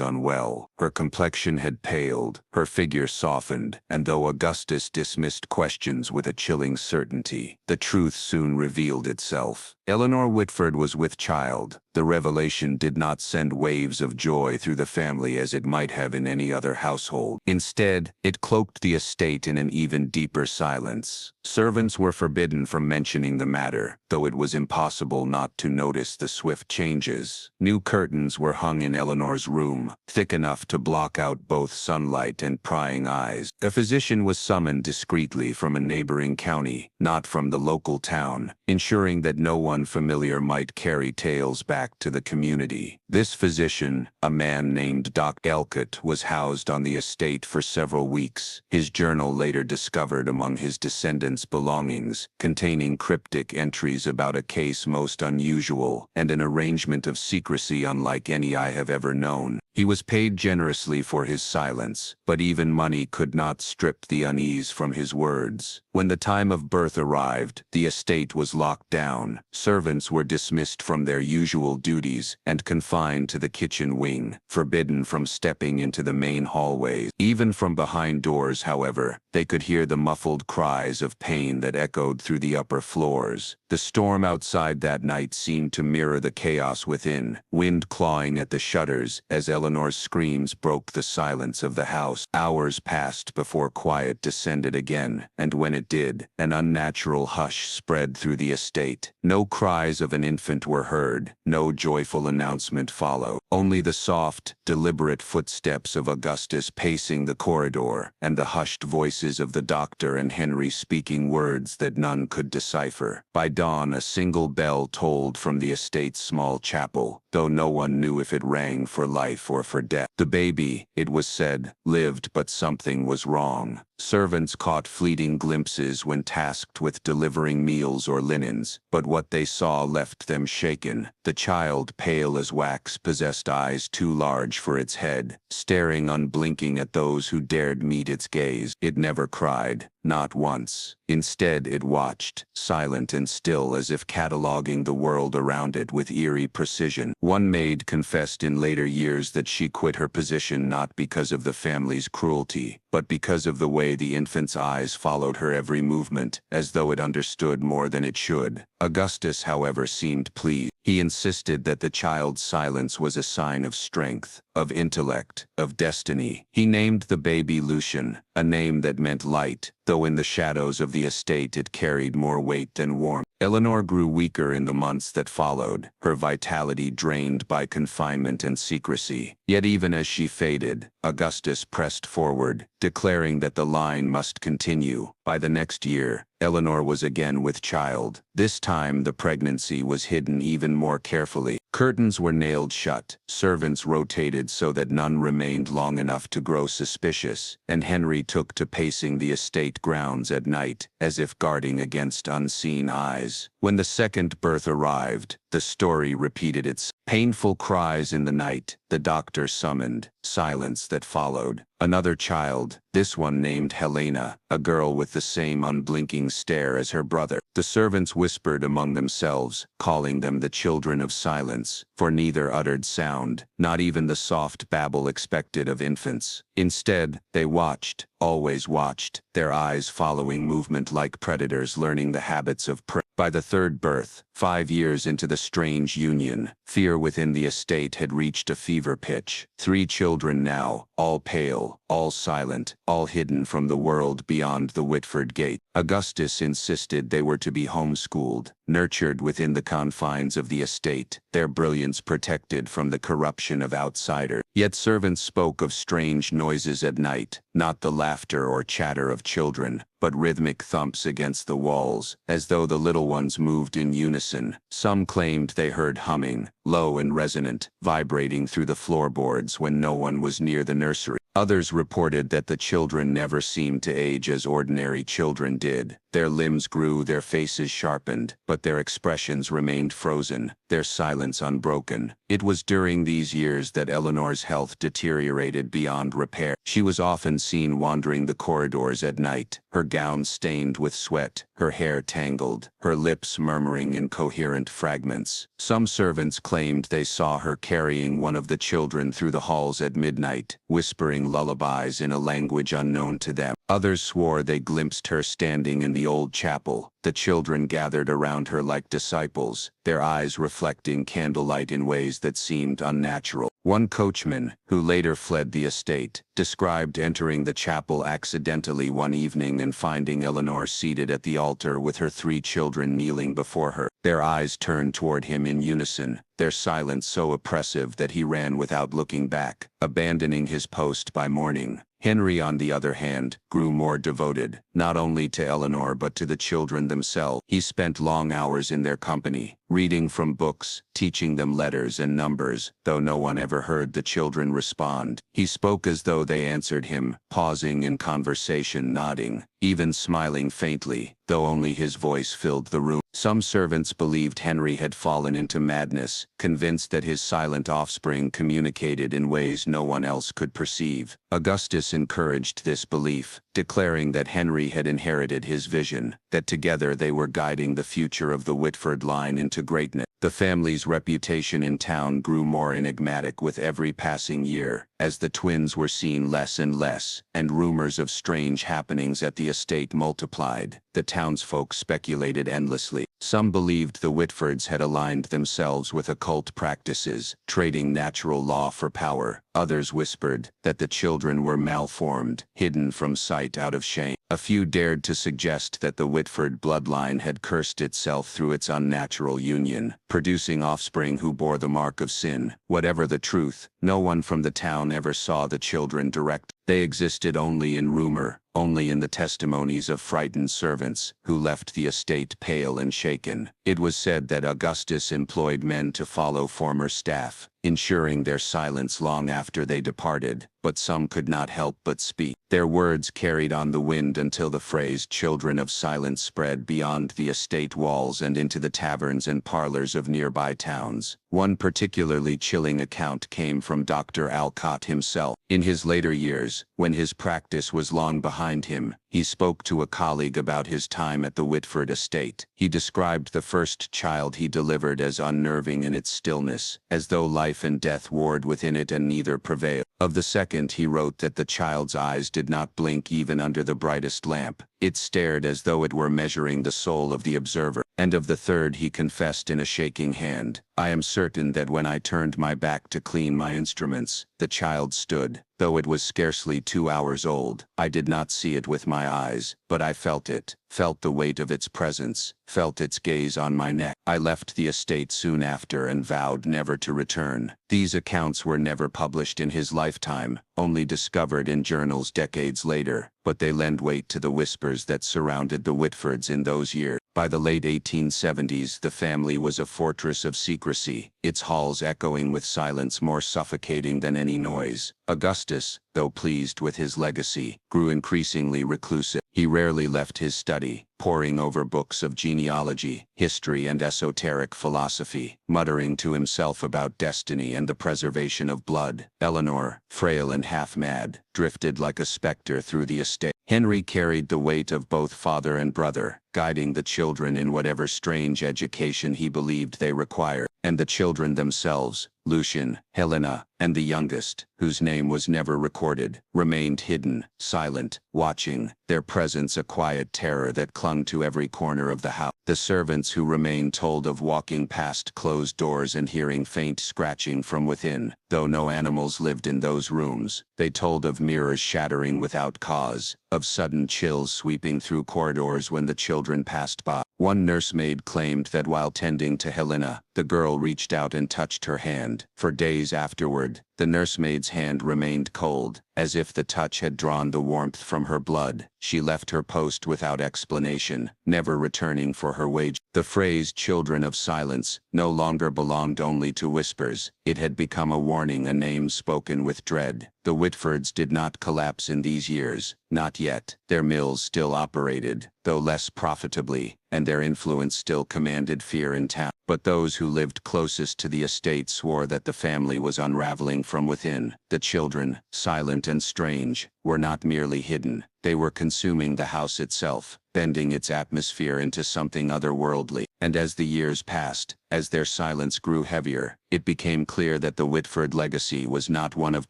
unwell. Her complexion had paled, her figure softened, and though Augustus dismissed questions with a chilling certainty, the truth soon revealed itself. Eleanor Whitford was with child. The revelation did not send waves of joy through the family as it might have in any other household. Instead, it cloaked the estate in an even deeper silence. Servants were forbidden from mentioning the matter, though it was impossible not to notice the swift changes. New curtains were hung in Eleanor's room, thick enough to block out both sunlight and prying eyes. A physician was summoned discreetly from a neighboring county, not from the local town, ensuring that no one familiar might carry tales back to the community. This physician, a man named Dr. Elcott, was housed on the estate for several weeks. His journal later discovered among his descendants' belongings, containing cryptic entries about a case most unusual and an arrangement of secrecy unlike any I have ever known. He was paid generously for his silence, but even money could not strip the unease from his words. When the time of birth arrived, the estate was locked down. Servants were dismissed from their usual duties and confined to the kitchen wing, forbidden from stepping into the main hallways. Even from behind doors, however, they could hear the muffled cries of pain that echoed through the upper floors. The storm outside that night seemed to mirror the chaos within, wind clawing at the shutters as Eleanor's screams broke the silence of the house. Hours passed before quiet descended again, and when it did, an unnatural hush spread through the estate. No cries of an infant were heard, no joyful announcement followed. Only the soft, deliberate footsteps of Augustus pacing the corridor, and the hushed voices of the doctor and Henry speaking words that none could decipher. By dawn, a single bell tolled from the estate's small chapel, though no one knew if it rang for life or for death. The baby, it was said, lived, but something was wrong. Servants caught fleeting glimpses when tasked with delivering meals or linens, but what they saw left them shaken. The child, pale as wax, possessed eyes too large for its head, staring unblinking at those who dared meet its gaze. It never cried, not once. Instead, it watched, silent and still, as if cataloging the world around it with eerie precision. One maid confessed in later years that she quit her position not because of the family's cruelty, but because of the way the infant's eyes followed her every movement, as though it understood more than it should. Augustus, however, seemed pleased. He insisted that the child's silence was a sign of strength, of intellect, of destiny. He named the baby Lucian, a name that meant light, though in the shadows of the estate it carried more weight than warmth. Eleanor grew weaker in the months that followed, her vitality drained by confinement and secrecy. Yet even as she faded, Augustus pressed forward, declaring that the line must continue. By the next year, Eleanor was again with child. This time the pregnancy was hidden even more carefully. Curtains were nailed shut, servants rotated so that none remained long enough to grow suspicious, and Henry took to pacing the estate grounds at night, as if guarding against unseen eyes. When the second birth arrived, the story repeated its painful cries in the night. The doctor summoned, silence that followed. Another child, this one named Helena, a girl with the same unblinking stare as her brother. The servants whispered among themselves, calling them the children of silence, for neither uttered sound, not even the soft babble expected of infants. Instead, they watched, always watched, their eyes following movement like predators learning the habits of prey. By the third birth, 5 years into the strange union, fear within the estate had reached a fever pitch. 3 children now, all pale, all silent, all hidden from the world beyond the Whitford gate. Augustus insisted they were to be homeschooled, nurtured within the confines of the estate, their brilliance protected from the corruption of outsiders. Yet servants spoke of strange noises at night, not the laughter or chatter of children, but rhythmic thumps against the walls, as though the little ones moved in unison. Some claimed they heard humming, low and resonant, vibrating through the floorboards when no one was near the nursery. Others reported that the children never seemed to age as ordinary children did. Their limbs grew, their faces sharpened, but their expressions remained frozen, their silence unbroken. It was during these years that Eleanor's health deteriorated beyond repair. She was often seen wandering the corridors at night, her gown stained with sweat, her hair tangled, her lips murmuring incoherent fragments. Some servants claimed they saw her carrying one of the children through the halls at midnight, whispering lullabies in a language unknown to them. Others swore they glimpsed her standing in the old chapel, the children gathered around her like disciples, their eyes reflecting candlelight in ways that seemed unnatural. One coachman, who later fled the estate, described entering the chapel accidentally one evening and finding Eleanor seated at the altar with her 3 children kneeling before her. Their eyes turned toward him in unison, their silence so oppressive that he ran without looking back, abandoning his post by morning. Henry, on the other hand, grew more devoted, not only to Eleanor but to the children themselves. He spent long hours in their company, reading from books, teaching them letters and numbers, though no one ever heard the children respond. He spoke as though they answered him, pausing in conversation, nodding, even smiling faintly, though only his voice filled the room. Some servants believed Henry had fallen into madness, convinced that his silent offspring communicated in ways no one else could perceive. Augustus encouraged this belief, declaring that Henry had inherited his vision, that together they were guiding the future of the Whitford line into greatness. The family's reputation in town grew more enigmatic with every passing year, as the twins were seen less and less, and rumors of strange happenings at the estate multiplied. The townsfolk speculated endlessly. Some believed the Whitfords had aligned themselves with occult practices, trading natural law for power. Others whispered that the children were malformed, hidden from sight out of shame. A few dared to suggest that the Whitford bloodline had cursed itself through its unnatural union, producing offspring who bore the mark of sin. Whatever the truth, no one from the town ever saw the children direct. They existed only in rumor, only in the testimonies of frightened servants, who left the estate pale and shaken. It was said that Augustus employed men to follow former staff, ensuring their silence long after they departed, but some could not help but speak. Their words carried on the wind until the phrase "children of silence" spread beyond the estate walls and into the taverns and parlors of nearby towns. One particularly chilling account came from Dr. Alcott himself. In his later years, when his practice was long behind him, he spoke to a colleague about his time at the Whitford estate. He described the first child he delivered as unnerving in its stillness, as though life and death warred within it and neither prevailed. Of the second, he wrote that the child's eyes did not blink even under the brightest lamp. It stared as though it were measuring the soul of the observer. And of the third, he confessed in a shaking hand, "I am certain that when I turned my back to clean my instruments, the child stood. Though it was scarcely 2 hours old, I did not see it with my eyes, but I felt it, felt the weight of its presence, felt its gaze on my neck. I left the estate soon after and vowed never to return." These accounts were never published in his lifetime, only discovered in journals decades later, but they lend weight to the whispers that surrounded the Whitfords in those years. By the late 1870s, the family was a fortress of secrecy, its halls echoing with silence more suffocating than any noise. Augustus, though pleased with his legacy, grew increasingly reclusive. He rarely left his study, poring over books of genealogy, history, and esoteric philosophy, muttering to himself about destiny and the preservation of blood. Eleanor, frail and half-mad, drifted like a specter through the estate. Henry carried the weight of both father and brother, guiding the children in whatever strange education he believed they required. and the children themselves, Lucian, Helena, and the youngest, whose name was never recorded, remained hidden, silent, watching, their presence a quiet terror that clung to every corner of the house. The servants who remained told of walking past closed doors and hearing faint scratching from within, though no animals lived in those rooms. They told of mirrors shattering without cause, of sudden chills sweeping through corridors when the children passed by. One nursemaid claimed that while tending to Helena, the girl reached out and touched her hand. For days afterward, the nursemaid's hand remained cold, as if the touch had drawn the warmth from her blood. She left her post without explanation, never returning for her wage. The phrase "children of silence" no longer belonged only to whispers. It had become a warning, a name spoken with dread. The Whitfords did not collapse in these years, not yet. Their mills still operated, though less profitably, and their influence still commanded fear in town. But those who lived closest to the estate swore that the family was unraveling from within. The children, silent and strange, were not merely hidden. They were consuming the house itself, bending its atmosphere into something otherworldly. And as the years passed, as their silence grew heavier, it became clear that the Whitford legacy was not one of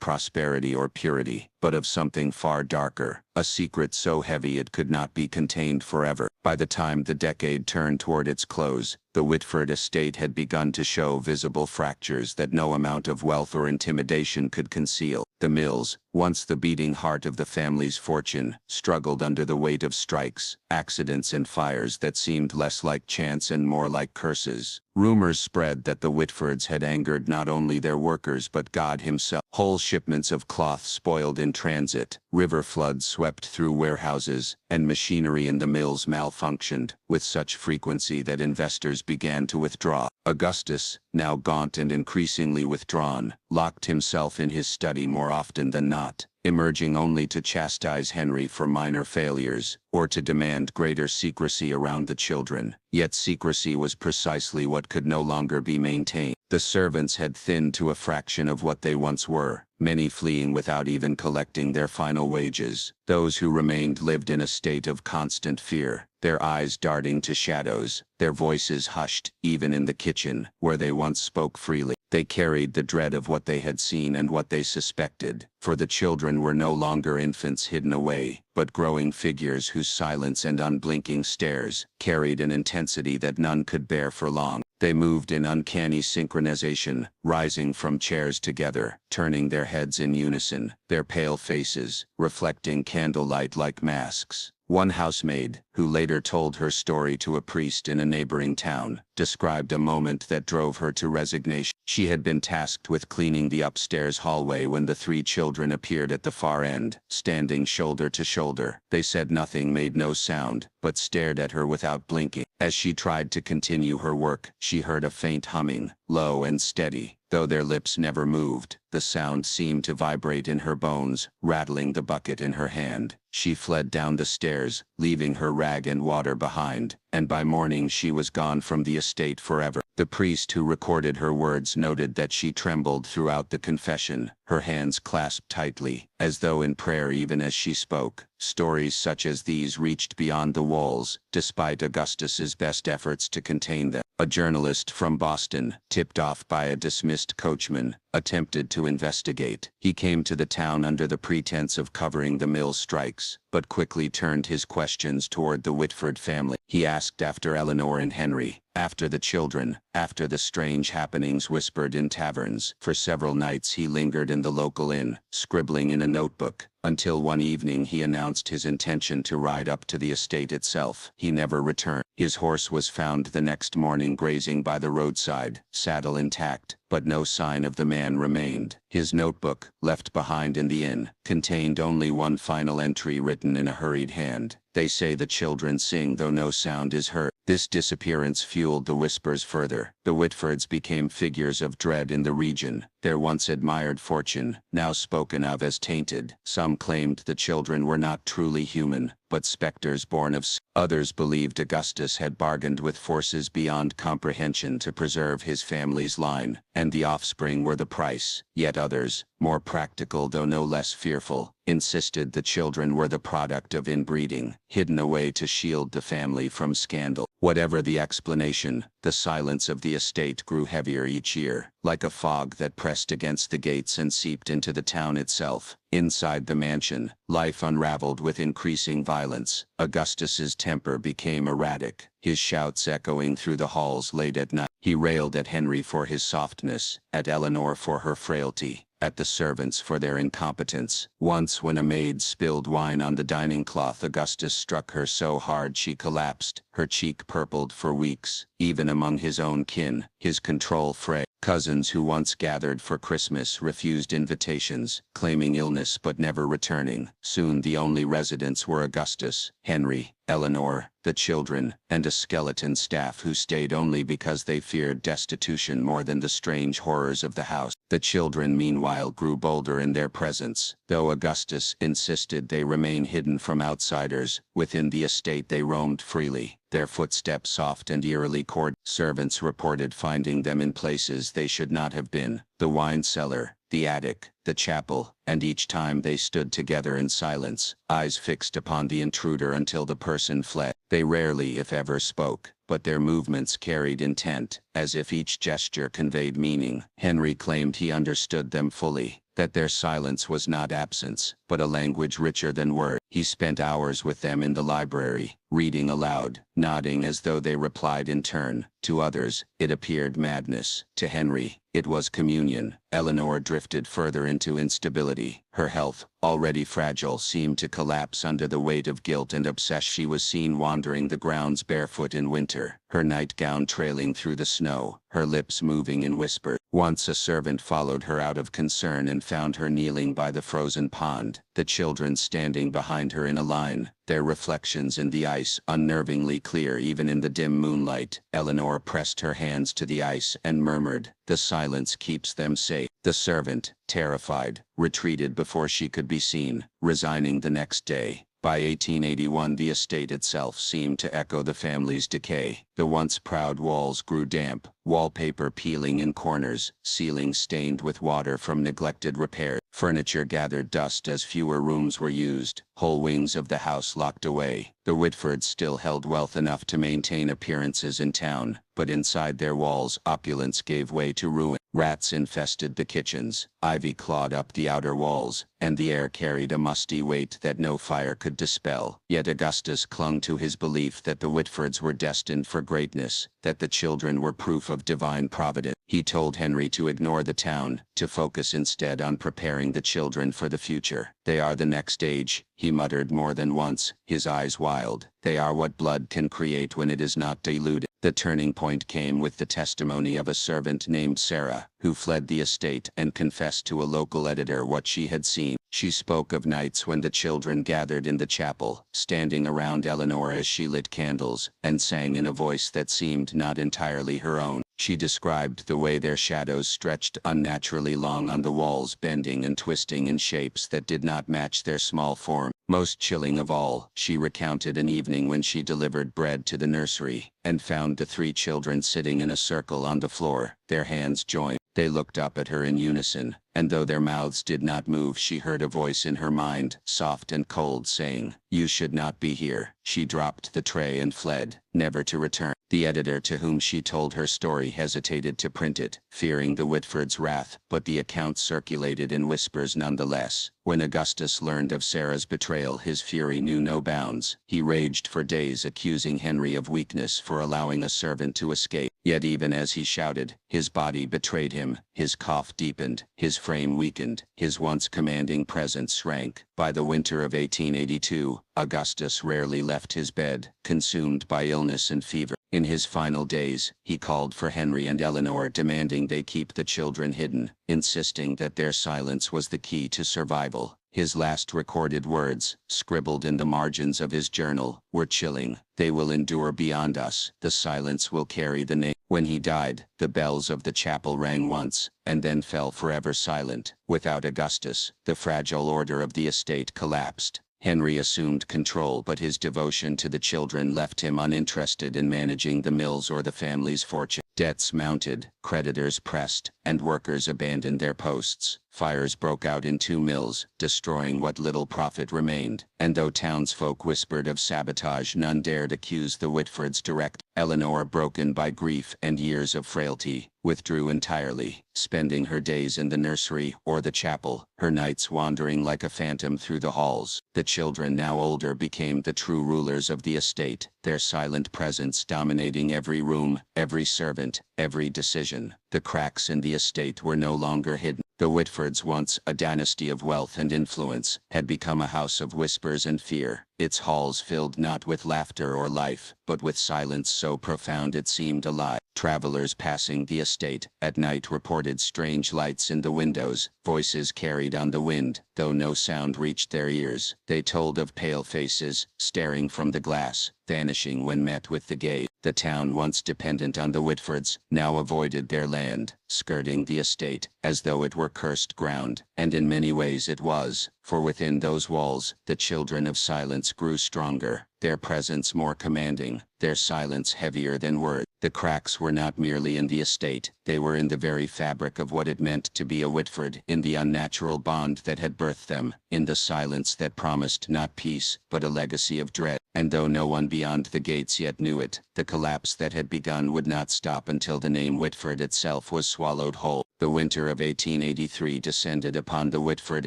prosperity or purity, but of something far darker, a secret so heavy it could not be contained forever. By the time the decade turned toward its close, the Whitford estate had begun to show visible fractures that no amount of wealth or intimidation could conceal. The mills, once the beating heart of the family's fortune, struggled under the weight of strikes, accidents and fires that seemed less like chance and more like curses. Rumors spread that the Whitfords had angered not only their workers but God himself. Whole shipments of cloth spoiled in transit, river floods swept through warehouses, and machinery in the mills malfunctioned with such frequency that investors began to withdraw. Augustus, now gaunt and increasingly withdrawn, locked himself in his study more often than not, emerging only to chastise Henry for minor failures, or to demand greater secrecy around the children. Yet secrecy was precisely what could no longer be maintained. The servants had thinned to a fraction of what they once were, many fleeing without even collecting their final wages. Those who remained lived in a state of constant fear, their eyes darting to shadows, their voices hushed, even in the kitchen, where they once spoke freely. They carried the dread of what they had seen and what they suspected, for the children were no longer infants hidden away, but growing figures whose silence and unblinking stares carried an intensity that none could bear for long. They moved in uncanny synchronization, rising from chairs together, turning their heads in unison, their pale faces reflecting candlelight like masks. One housemaid, who later told her story to a priest in a neighboring town, described a moment that drove her to resignation. She had been tasked with cleaning the upstairs hallway when the three children appeared at the far end, standing shoulder to shoulder. They said nothing, made no sound, but stared at her without blinking. As she tried to continue her work, she heard a faint humming, low and steady. Though their lips never moved, the sound seemed to vibrate in her bones, rattling the bucket in her hand. She fled down the stairs, leaving her rag and water behind, and by morning she was gone from the estate forever. The priest who recorded her words noted that she trembled throughout the confession, her hands clasped tightly, as though in prayer even as she spoke. Stories such as these reached beyond the walls, despite Augustus's best efforts to contain them. A journalist from Boston, tipped off by a dismissed coachman, attempted to investigate. He came to the town under the pretense of covering the mill strikes, but quickly turned his questions toward the Whitford family. He asked after Eleanor and Henry, after the children, after the strange happenings whispered in taverns. For several nights he lingered in the local inn, scribbling in a notebook, until one evening he announced his intention to ride up to the estate itself. He never returned. His horse was found the next morning grazing by the roadside, saddle intact, but no sign of the man remained. His notebook, left behind in the inn, contained only one final entry written in a hurried hand. They say the children sing though no sound is heard. This disappearance fueled the whispers further. The Whitfords became figures of dread in the region, their once admired fortune, now spoken of as tainted. Some claimed the children were not truly human, but specters born of others believed Augustus had bargained with forces beyond comprehension to preserve his family's line, and the offspring were the price. Yet others, more practical though no less fearful, insisted the children were the product of inbreeding, hidden away to shield the family from scandal. Whatever the explanation, the silence of the estate grew heavier each year, like a fog that pressed against the gates and seeped into the town itself. Inside the mansion, life unraveled with increasing violence. Augustus's temper became erratic, his shouts echoing through the halls late at night. He railed at Henry for his softness, at Eleanor for her frailty, at the servants for their incompetence. Once when a maid spilled wine on the dining cloth, Augustus struck her so hard she collapsed, her cheek purpled for weeks. Even among his own kin, his control frail. Cousins who once gathered for Christmas refused invitations, claiming illness but never returning. Soon the only residents were Augustus, Henry, Eleanor, the children, and a skeleton staff who stayed only because they feared destitution more than the strange horrors of the house. The children meanwhile grew bolder in their presence, though Augustus insisted they remain hidden from outsiders. Within the estate they roamed freely, their footsteps soft and eerily chord. Servants reported finding them in places they should not have been, the wine cellar, the attic, the chapel, and each time they stood together in silence, eyes fixed upon the intruder until the person fled. They rarely, if ever, spoke, but their movements carried intent, as if each gesture conveyed meaning. Henry claimed he understood them fully, that their silence was not absence, but a language richer than words. He spent hours with them in the library, reading aloud, nodding as though they replied in turn. To others, it appeared madness. To Henry, it was communion. Eleanor drifted further into instability. Her health, already fragile, seemed to collapse under the weight of guilt and obsession. She was seen wandering the grounds barefoot in winter, her nightgown trailing through the snow, her lips moving in whispers. Once a servant followed her out of concern and found her kneeling by the frozen pond, the children standing behind her in a line, their reflections in the ice unnervingly clear even in the dim moonlight. Eleanor pressed her hands to the ice and murmured, "The silence keeps them safe." The servant, terrified, retreated before she could be seen, resigning the next day. By 1881 the estate itself seemed to echo the family's decay. The once proud walls grew damp, wallpaper peeling in corners, ceiling stained with water from neglected repairs. Furniture gathered dust as fewer rooms were used, whole wings of the house locked away. The Whitfords still held wealth enough to maintain appearances in town, but inside their walls opulence gave way to ruin. Rats infested the kitchens, ivy clawed up the outer walls, and the air carried a musty weight that no fire could dispel. Yet Augustus clung to his belief that the Whitfords were destined for greatness, that the children were proof of divine providence. He told Henry to ignore the town, to focus instead on preparing the children for the future. "They are the next age," he muttered more than once, his eyes wild. "They are what blood can create when it is not diluted." The turning point came with the testimony of a servant named Sarah, who fled the estate and confessed to a local editor what she had seen. She spoke of nights when the children gathered in the chapel, standing around Eleanor as she lit candles, and sang in a voice that seemed not entirely her own. She described the way their shadows stretched unnaturally long on the walls, bending and twisting in shapes that did not match their small form. Most chilling of all, she recounted an evening when she delivered bread to the nursery, and found the three children sitting in a circle on the floor, their hands joined. They looked up at her in unison, and though their mouths did not move, she heard a voice in her mind, soft and cold, saying, "You should not be here." She dropped the tray and fled, never to return. The editor to whom she told her story hesitated to print it, fearing the Whitfords' wrath, but the account circulated in whispers nonetheless. When Augustus learned of Sarah's betrayal, his fury knew no bounds. He raged for days, accusing Henry of weakness for allowing a servant to escape. Yet even as he shouted, his body betrayed him, his cough deepened, his frame weakened, his once commanding presence shrank. By the winter of 1882, Augustus rarely left his bed, consumed by illness and fever. In his final days, he called for Henry and Eleanor, demanding they keep the children hidden, insisting that their silence was the key to survival. His last recorded words, scribbled in the margins of his journal, were chilling. "They will endure beyond us. The silence will carry the name." When he died, the bells of the chapel rang once, and then fell forever silent. Without Augustus, the fragile order of the estate collapsed. Henry assumed control, but his devotion to the children left him uninterested in managing the mills or the family's fortune. Debts mounted, creditors pressed, and workers abandoned their posts. Fires broke out in 2 mills, destroying what little profit remained. And though townsfolk whispered of sabotage, none dared accuse the Whitfords direct. Eleanor, broken by grief and years of frailty, withdrew entirely, spending her days in the nursery or the chapel, her nights wandering like a phantom through the halls. The children, now older, became the true rulers of the estate, their silent presence dominating every room, every servant, every decision. The cracks in the estate were no longer hidden. The Whitfords, once a dynasty of wealth and influence, had become a house of whispers and fear, its halls filled not with laughter or life, but with silence so profound it seemed alive. Travelers passing the estate at night reported strange lights in the windows, voices carried on the wind, though no sound reached their ears. They told of pale faces, staring from the glass, vanishing when met with the gaze. The town, once dependent on the Whitfords, now avoided their land, skirting the estate, as though it were cursed ground, and in many ways it was, for within those walls, the children of silence grew stronger, their presence more commanding, their silence heavier than words. The cracks were not merely in the estate, they were in the very fabric of what it meant to be a Whitford, in the unnatural bond that had birthed them, in the silence that promised not peace, but a legacy of dread. And though no one beyond the gates yet knew it, the collapse that had begun would not stop until the name Whitford itself was swallowed whole. The winter of 1883 descended upon the Whitford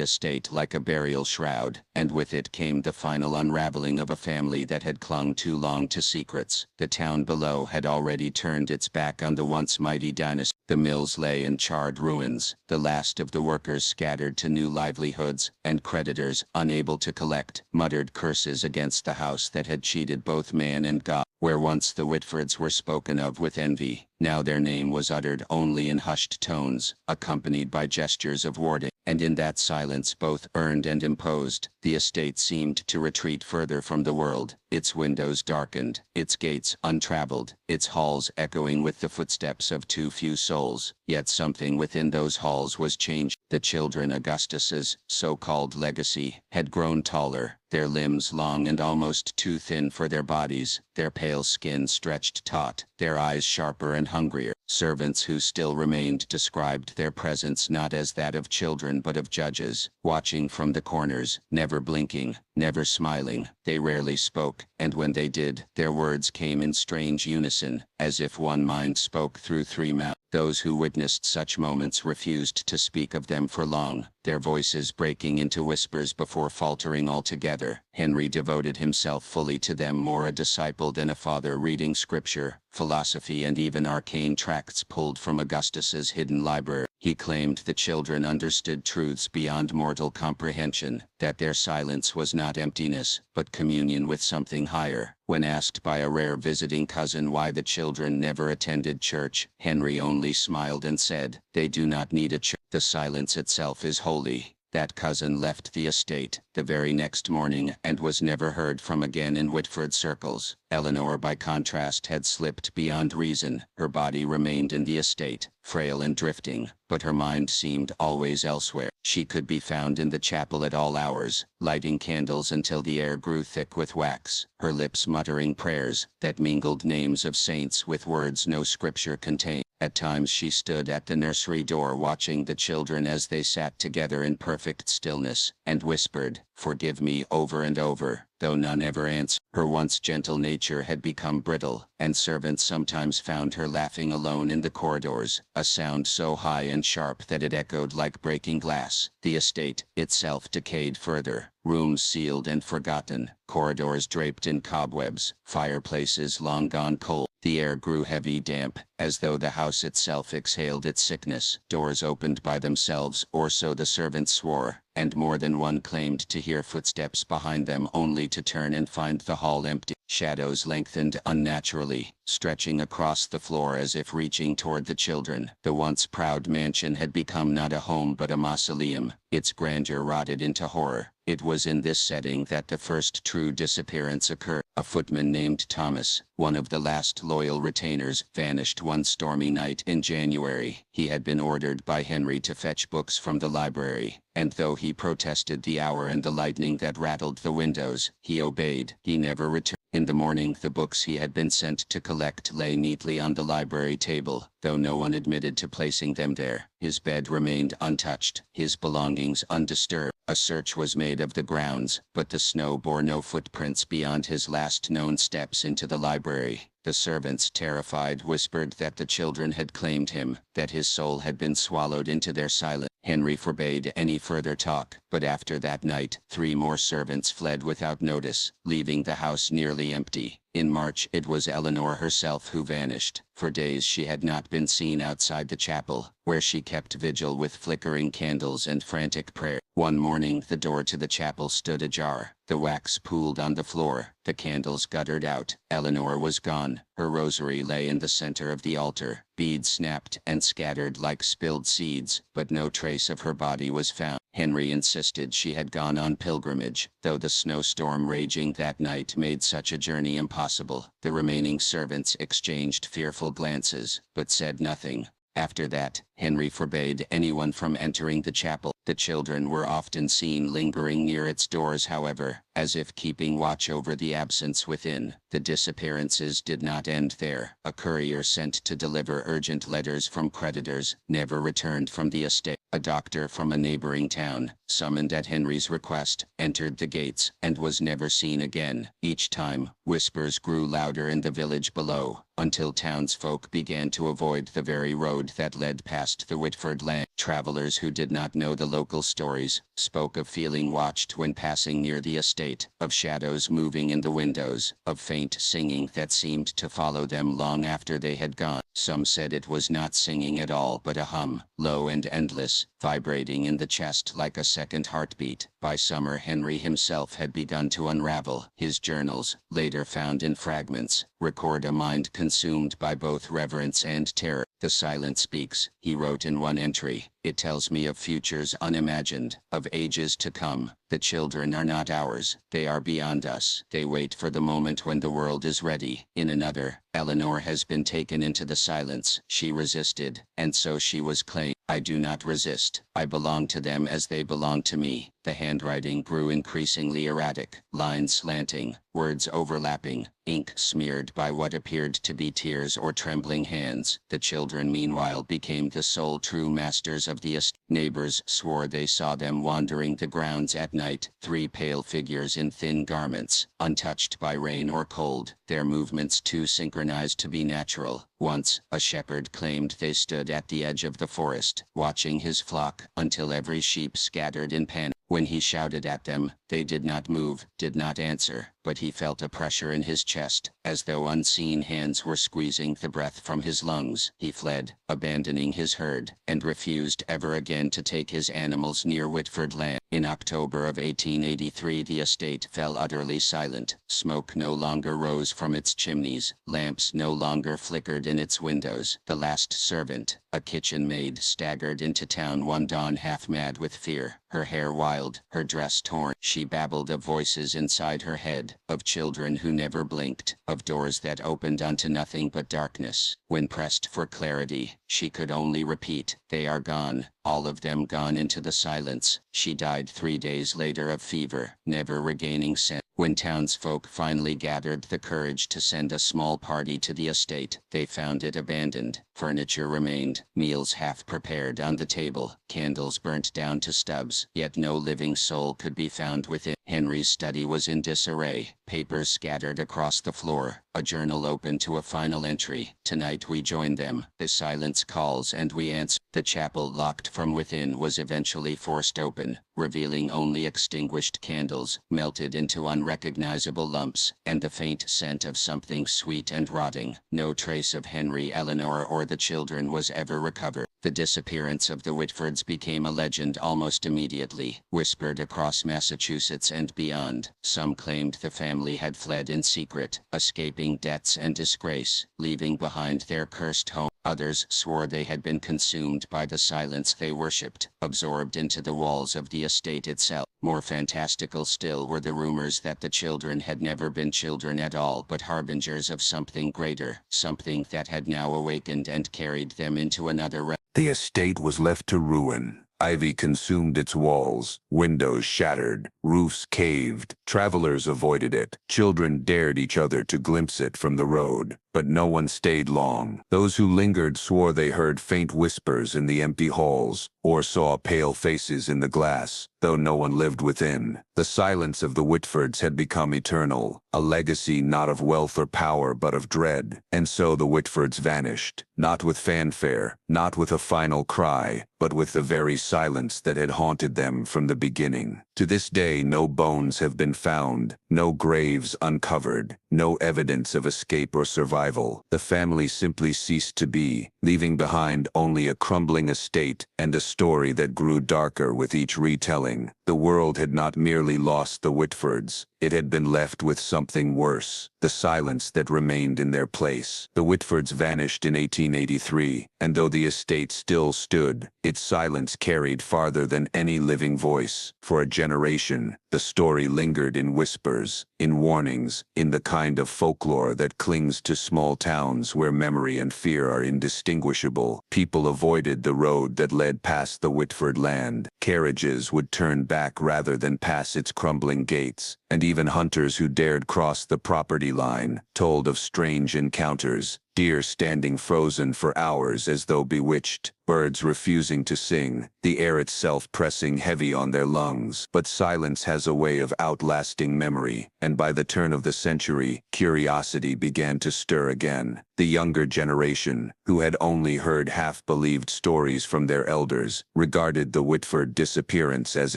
estate like a burial shroud, and with it came the final unraveling of a family that had clung too long to secrets. The town below had already turned its back on the once mighty dynasty. The mills lay in charred ruins, the last of the workers scattered to new livelihoods, and creditors, unable to collect, muttered curses against the house that had cheated both man and God. Where once the Whitfords were spoken of with envy, now their name was uttered only in hushed tones, accompanied by gestures of warning. And in that silence, both earned and imposed, the estate seemed to retreat further from the world, its windows darkened, its gates untraveled, its halls echoing with the footsteps of too few souls. Yet something within those halls was changed. The children, Augustus's so-called legacy, had grown taller, their limbs long and almost too thin for their bodies, their pale skin stretched taut, their eyes sharper and hungrier. Servants who still remained described their presence not as that of children but of judges, watching from the corners, never blinking, never smiling. They rarely spoke, and when they did, their words came in strange unison, as if one mind spoke through 3 mouths. Those who witnessed such moments refused to speak of them for long, their voices breaking into whispers before faltering altogether. Henry devoted himself fully to them, more a disciple than a father, reading scripture, philosophy, and even arcane tracts pulled from Augustus's hidden library. He claimed the children understood truths beyond mortal comprehension, that their silence was not emptiness, but communion with something higher. When asked by a rare visiting cousin why the children never attended church, Henry only smiled and said, "They do not need a church. The silence itself is holy." That cousin left the estate the very next morning and was never heard from again in Whitford circles. Eleanor, by contrast, had slipped beyond reason. Her body remained in the estate, frail and drifting, but her mind seemed always elsewhere. She could be found in the chapel at all hours, lighting candles until the air grew thick with wax, her lips muttering prayers that mingled names of saints with words no scripture contained. At times she stood at the nursery door watching the children as they sat together in perfect stillness, and whispered, "Forgive me," over and over, though none ever answered. Her once gentle nature had become brittle, and servants sometimes found her laughing alone in the corridors, a sound so high and sharp that it echoed like breaking glass. The estate itself decayed further, rooms sealed and forgotten, corridors draped in cobwebs, fireplaces long gone cold. The air grew heavy, damp, as though the house itself exhaled its sickness. Doors opened by themselves, or so the servants swore, and more than one claimed to hear footsteps behind them, only to turn and find the hall empty. Shadows lengthened unnaturally, stretching across the floor as if reaching toward the children. The once proud mansion had become not a home but a mausoleum, its grandeur rotted into horror. It was in this setting that the first true disappearance occurred. A footman named Thomas, one of the last loyal retainers, vanished one stormy night in January. He had been ordered by Henry to fetch books from the library, and though he protested the hour and the lightning that rattled the windows, he obeyed. He never returned. In the morning, the books he had been sent to collect lay neatly on the library table, though no one admitted to placing them there. His bed remained untouched, his belongings undisturbed. A search was made of the grounds, but the snow bore no footprints beyond his last known steps into the library. The servants, terrified, whispered that the children had claimed him, that his soul had been swallowed into their silence. Henry forbade any further talk, but after that night, 3 more servants fled without notice, leaving the house nearly empty. In March, it was Eleanor herself who vanished. For days she had not been seen outside the chapel, where she kept vigil with flickering candles and frantic prayer. One morning, the door to the chapel stood ajar. The wax pooled on the floor, the candles guttered out. Eleanor was gone. Her rosary lay in the center of the altar. Beads snapped and scattered like spilled seeds, but no trace of her body was found. Henry insisted she had gone on pilgrimage, though the snowstorm raging that night made such a journey impossible. The remaining servants exchanged fearful glances, but said nothing. After that, Henry forbade anyone from entering the chapel. The children were often seen lingering near its doors, however, as if keeping watch over the absence within. The disappearances did not end there. A courier sent to deliver urgent letters from creditors never returned from the estate. A doctor from a neighboring town, summoned at Henry's request, entered the gates and was never seen again. Each time, whispers grew louder in the village below, until townsfolk began to avoid the very road that led past the Whitford land. Travelers who did not know the local stories spoke of feeling watched when passing near the estate, of shadows moving in the windows, of faint singing that seemed to follow them long after they had gone. Some said it was not singing at all but a hum, low and endless, vibrating in the chest like a second heartbeat. By summer, Henry himself had begun to unravel. His journals, later found in fragments, record a mind consumed by both reverence and terror. The silence speaks, he wrote in one entry. It tells me of futures unimagined, of ages to come. The children are not ours, they are beyond us. They wait for the moment when the world is ready. In another, Eleanor has been taken into the silence. She resisted, and so she was claimed. I do not resist. I belong to them as they belong to me. The handwriting grew increasingly erratic, lines slanting, words overlapping, ink smeared by what appeared to be tears or trembling hands. The children meanwhile became the sole true masters of the estate. Neighbors swore they saw them wandering the grounds at night, 3 pale figures in thin garments, untouched by rain or cold, their movements too synchronized to be natural. Once, a shepherd claimed they stood at the edge of the forest, watching his flock, until every sheep scattered in panic. When he shouted at them, they did not move, did not answer, but he felt a pressure in his chest, as though unseen hands were squeezing the breath from his lungs. He fled, abandoning his herd, and refused ever again to take his animals near Whitford land. In October of 1883, the estate fell utterly silent. Smoke no longer rose from its chimneys, lamps no longer flickered in its windows. The last servant, a kitchen maid, staggered into town one dawn half mad with fear, her hair wild, her dress torn. She babbled of voices inside her head, of children who never blinked, of doors that opened onto nothing but darkness. When pressed for clarity, she could only repeat, "They are gone, all of them gone into the silence." She died 3 days later of fever, never regaining sense. When townsfolk finally gathered the courage to send a small party to the estate, they found it abandoned. Furniture remained, meals half prepared on the table, candles burnt down to stubs, yet no living soul could be found within. Henry's study was in disarray, papers scattered across the floor, a journal open to a final entry. Tonight we join them. The silence calls and we answer. The chapel, locked from within, was eventually forced open, revealing only extinguished candles, melted into unrecognizable lumps, and the faint scent of something sweet and rotting. No trace of Henry, Eleanor, or the children was ever recovered. The disappearance of the Whitfords became a legend almost immediately, whispered across Massachusetts and beyond. Some claimed the family had fled in secret, escaping debts and disgrace, leaving behind their cursed home. Others swore they had been consumed by the silence they worshipped, absorbed into the walls of the estate itself. More fantastical still were the rumors that the children had never been children at all, but harbingers of something greater, something that had now awakened and carried them into another realm. The estate was left to ruin. Ivy consumed its walls, windows shattered, roofs caved. Travelers avoided it. Children dared each other to glimpse it from the road. But no one stayed long. Those who lingered swore they heard faint whispers in the empty halls, or saw pale faces in the glass, though no one lived within. The silence of the Whitfords had become eternal, a legacy not of wealth or power but of dread. And so the Whitfords vanished, not with fanfare, not with a final cry, but with the very silence that had haunted them from the beginning. To this day, no bones have been found, no graves uncovered, no evidence of escape or survival. The family simply ceased to be, leaving behind only a crumbling estate and a story that grew darker with each retelling. The world had not merely lost the Whitfords, it had been left with something worse, the silence that remained in their place. The Whitfords vanished in 1883, and though the estate still stood, its silence carried farther than any living voice. For a generation, the story lingered in whispers, in warnings, in the kind of folklore that clings to small towns where memory and fear are indistinguishable. People avoided the road that led past the Whitford land. Carriages would turn back rather than pass its crumbling gates, and even hunters who dared cross the property line told of strange encounters. Deer standing frozen for hours as though bewitched, birds refusing to sing, the air itself pressing heavy on their lungs. But silence has a way of outlasting memory, and by the turn of the century, curiosity began to stir again. The younger generation, who had only heard half-believed stories from their elders, regarded the Whitford disappearance as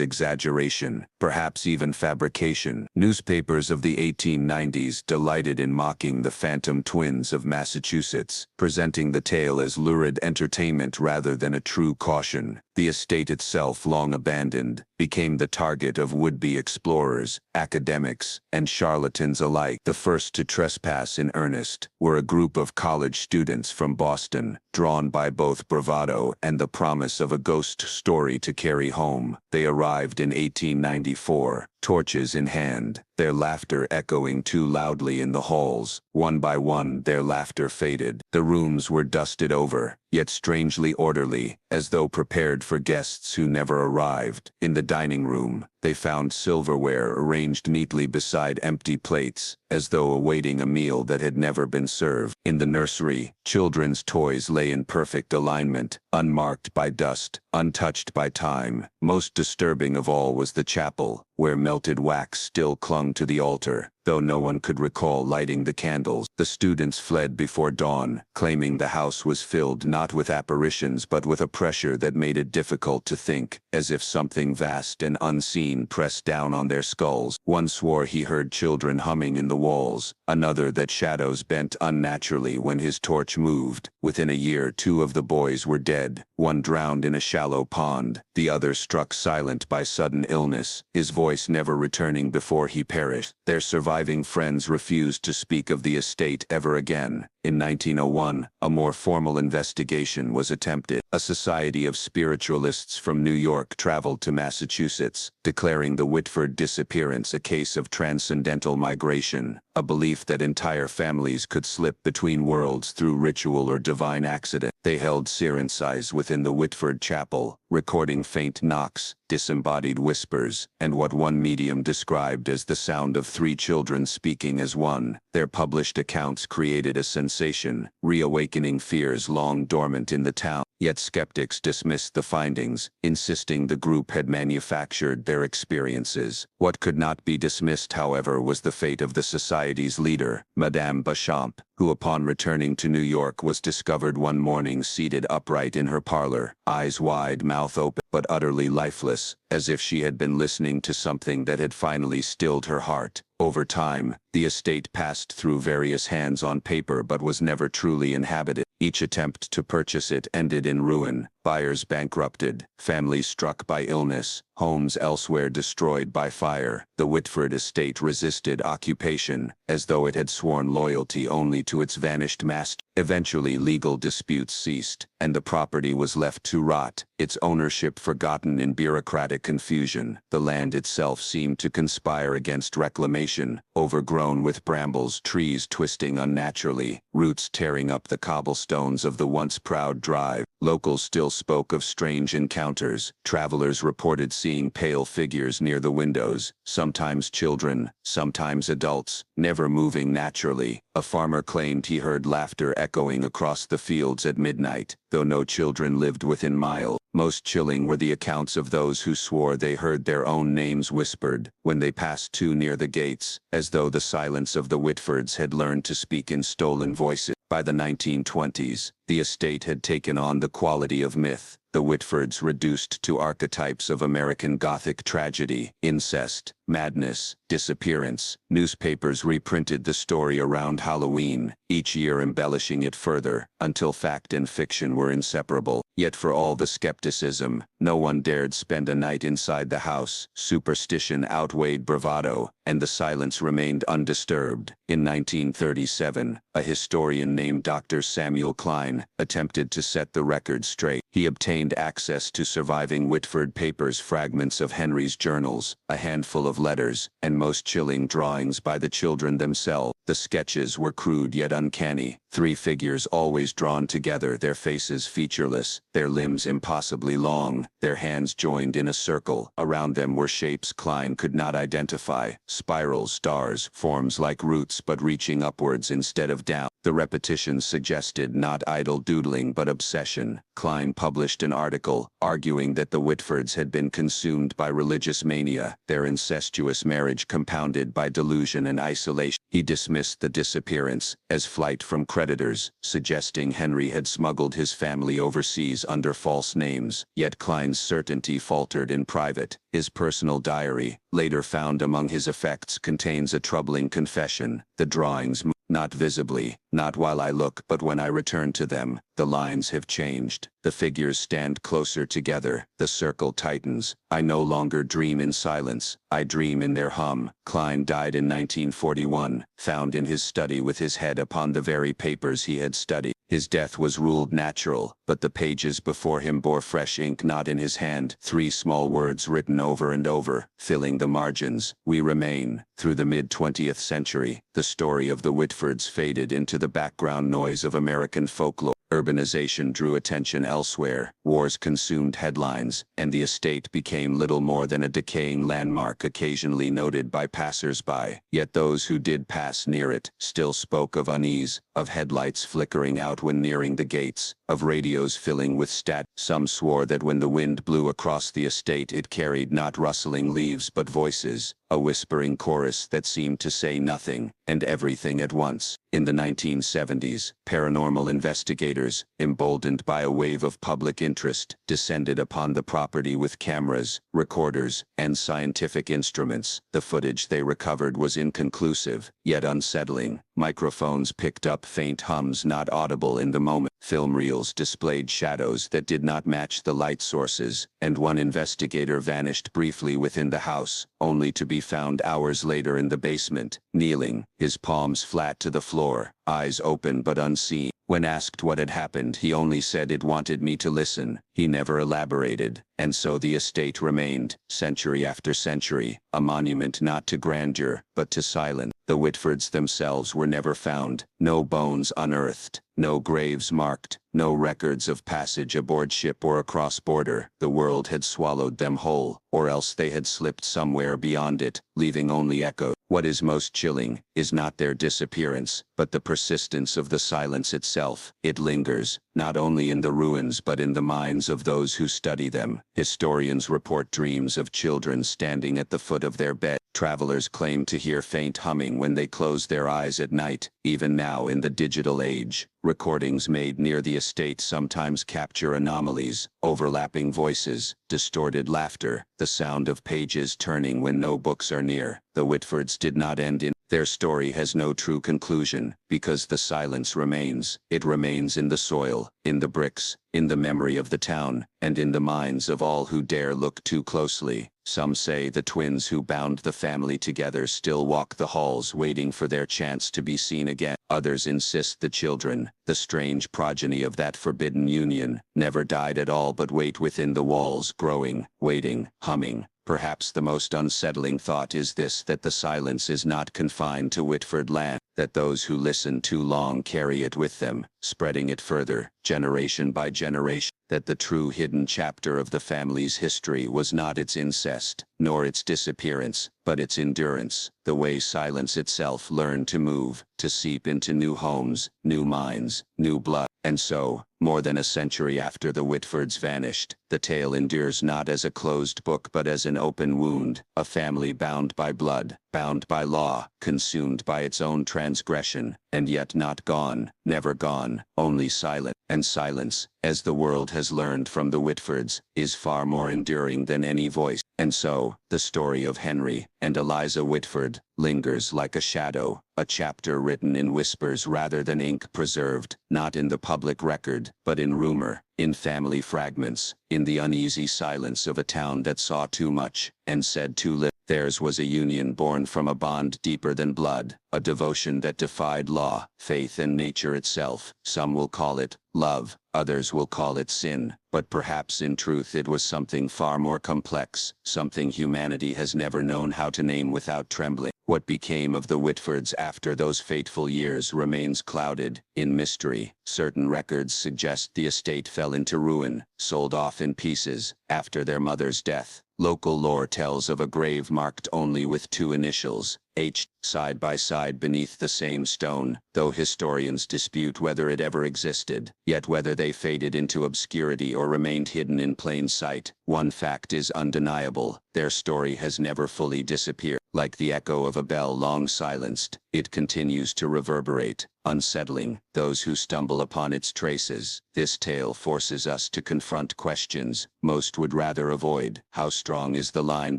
exaggeration, perhaps even fabrication. Newspapers of the 1890s delighted in mocking the phantom twins of Massachusetts, presenting the tale as lurid entertainment rather than a true caution. The estate itself, long abandoned, became the target of would-be explorers, academics, and charlatans alike. The first to trespass in earnest were a group of college students from Boston, drawn by both bravado and the promise of a ghost story to carry home. They arrived in 1894, torches in hand, their laughter echoing too loudly in the halls. One by one, their laughter faded. The rooms were dusted over, yet strangely orderly, as though prepared for guests who never arrived. In the dining room, they found silverware arranged neatly beside empty plates, as though awaiting a meal that had never been served. In the nursery, children's toys lay in perfect alignment, unmarked by dust, untouched by time. Most disturbing of all was the chapel, where melted wax still clung to the altar, though no one could recall lighting the candles. The students fled before dawn, claiming the house was filled not with apparitions but with a pressure that made it difficult to think, as if something vast and unseen pressed down on their skulls. One swore he heard children humming in the walls, another that shadows bent unnaturally when his torch moved. Within a year, 2 of the boys were dead, one drowned in a shallow pond, the other struck silent by sudden illness, his voice never returning before he perished. Their surviving friends refused to speak of the estate ever again. In 1901, a more formal investigation was attempted. A society of spiritualists from New York traveled to Massachusetts, declaring the Whitford disappearance a case of transcendental migration, a belief that entire families could slip between worlds through ritual or divine accident. They held seances within the Whitford chapel, recording faint knocks, disembodied whispers, and what one medium described as the sound of 3 children speaking as one. Their published accounts created a sensation, reawakening fears long dormant in the town. Yet skeptics dismissed the findings, insisting the group had manufactured their experiences. What could not be dismissed, however, was the fate of the society's leader, Madame Beauchamp, who upon returning to New York was discovered one morning seated upright in her parlor, eyes wide, mouth open, but utterly lifeless, as if she had been listening to something that had finally stilled her heart. Over time, the estate passed through various hands on paper but was never truly inhabited. Each attempt to purchase it ended in ruin, buyers bankrupted, families struck by illness, homes elsewhere destroyed by fire. The Whitford estate resisted occupation, as though it had sworn loyalty only to its vanished master. Eventually legal disputes ceased, and the property was left to rot, its ownership forgotten in bureaucratic confusion. The land itself seemed to conspire against reclamation, overgrown with brambles, trees twisting unnaturally, roots tearing up the cobblestones of the once proud drive. Locals still spoke of strange encounters. Travelers reported seeing pale figures near the windows, sometimes children, sometimes adults, never moving naturally. A farmer claimed he heard laughter echoing across the fields at midnight, though no children lived within miles. Most chilling were the accounts of those who swore they heard their own names whispered when they passed too near the gates, as though the silence of the Whitfords had learned to speak in stolen voices. By the 1920s, the estate had taken on the quality of myth. The Whitfords reduced to archetypes of American Gothic tragedy, incest, madness, disappearance. Newspapers reprinted the story around Halloween, each year embellishing it further, until fact and fiction were inseparable. Yet for all the skepticism, no one dared spend a night inside the house. Superstition outweighed bravado, and the silence remained undisturbed. In 1937, a historian named Dr. Samuel Klein attempted to set the record straight. He obtained access to surviving Whitford papers, fragments of Henry's journals, a handful of letters, and most chilling drawings by the children themselves. The sketches were crude yet uncanny. 3 figures always drawn together, their faces featureless, their limbs impossibly long, their hands joined in a circle. Around them were shapes Klein could not identify, spirals, stars, forms like roots but reaching upwards instead of down. The repetitions suggested not idle doodling but obsession. Klein published an article arguing that the Whitfords had been consumed by religious mania, their incestuous marriage compounded by delusion and isolation. He dismissed the disappearance as flight from creditors, suggesting Henry had smuggled his family overseas under false names. Yet Klein's certainty faltered in private. His personal diary, later found among his effects, contains a troubling confession. The drawings move not visibly, not while I look, but when I return to them, the lines have changed. The figures stand closer together. The circle tightens. I no longer dream in silence. I dream in their hum. Klein died in 1941, found in his study with his head upon the very papers he had studied. His death was ruled natural, but the pages before him bore fresh ink not in his hand. 3 small words written over and over, filling the margins. We remain. Through the mid-20th century, the story of the Whitfords faded into the background noise of American folklore. Urbanization drew attention elsewhere, wars consumed headlines, and the estate became little more than a decaying landmark occasionally noted by passers-by. Yet those who did pass near it still spoke of unease, of headlights flickering out when nearing the gates, of radios filling with static. Some swore that when the wind blew across the estate it carried not rustling leaves but voices, a whispering chorus that seemed to say nothing and everything at once. In the 1970s, paranormal investigators, emboldened by a wave of public interest, descended upon the property with cameras, recorders, and scientific instruments. The footage they recovered was inconclusive, yet unsettling. Microphones picked up faint hums not audible in the moment. Film reels displayed shadows that did not match the light sources, and one investigator vanished briefly within the house, only to be found hours later in the basement, kneeling, his palms flat to the floor, eyes open but unseen. When asked what had happened, he only said it wanted me to listen. He never elaborated, and so the estate remained, century after century, a monument not to grandeur, but to silence. The Whitfords themselves were never found, no bones unearthed, no graves marked, no records of passage aboard ship or across border. The world had swallowed them whole, or else they had slipped somewhere beyond it, leaving only echoes. What is most chilling is not their disappearance, but the persistence of the silence itself. It lingers, not only in the ruins but in the minds of those who study them. Historians report dreams of children standing at the foot of their bed. Travelers claim to hear faint humming when they close their eyes at night. Even now in the digital age, Recordings made near the estate sometimes capture anomalies, overlapping voices, distorted laughter, the sound of pages turning when no books are near. The Whitfords did not end in their story has no true conclusion, because the silence remains. It remains in the soil, in the bricks, in the memory of the town, and in the minds of all who dare look too closely. Some say the twins who bound the family together still walk the halls waiting for their chance to be seen again. Others insist the children, the strange progeny of that forbidden union, never died at all but wait within the walls, growing, waiting, humming. Perhaps the most unsettling thought is this, that the silence is not confined to Whitford land, that those who listen too long carry it with them, spreading it further, generation by generation, that the true hidden chapter of the family's history was not its incest, nor its disappearance, but its endurance, the way silence itself learned to move, to seep into new homes, new minds, new blood. And so, more than a century after the Whitfords vanished, the tale endures not as a closed book but as an open wound, a family bound by blood, bound by law, consumed by its own transgression, and yet not gone, never gone, only silent. And silence, as the world has learned from the Whitfords, is far more enduring than any voice. And so, the story of Henry and Eliza Whitford lingers like a shadow, a chapter written in whispers rather than ink, preserved, not in the public record, but in rumor, in family fragments, in the uneasy silence of a town that saw too much, and said too little. Theirs was a union born from a bond deeper than blood, a devotion that defied law, faith and nature itself. Some will call it love, others will call it sin, but perhaps in truth it was something far more complex, something humanity has never known how to name without trembling. What became of the Whitfords after those fateful years remains clouded in mystery. Certain records suggest the estate fell into ruin, sold off in pieces, after their mother's death. Local lore tells of a grave marked only with two initials, H, side by side beneath the same stone, though historians dispute whether it ever existed. Yet whether they faded into obscurity or remained hidden in plain sight, one fact is undeniable: their story has never fully disappeared. Like the echo of a bell long silenced, it continues to reverberate, unsettling those who stumble upon its traces. This tale forces us to confront questions most would rather avoid. How strong is the line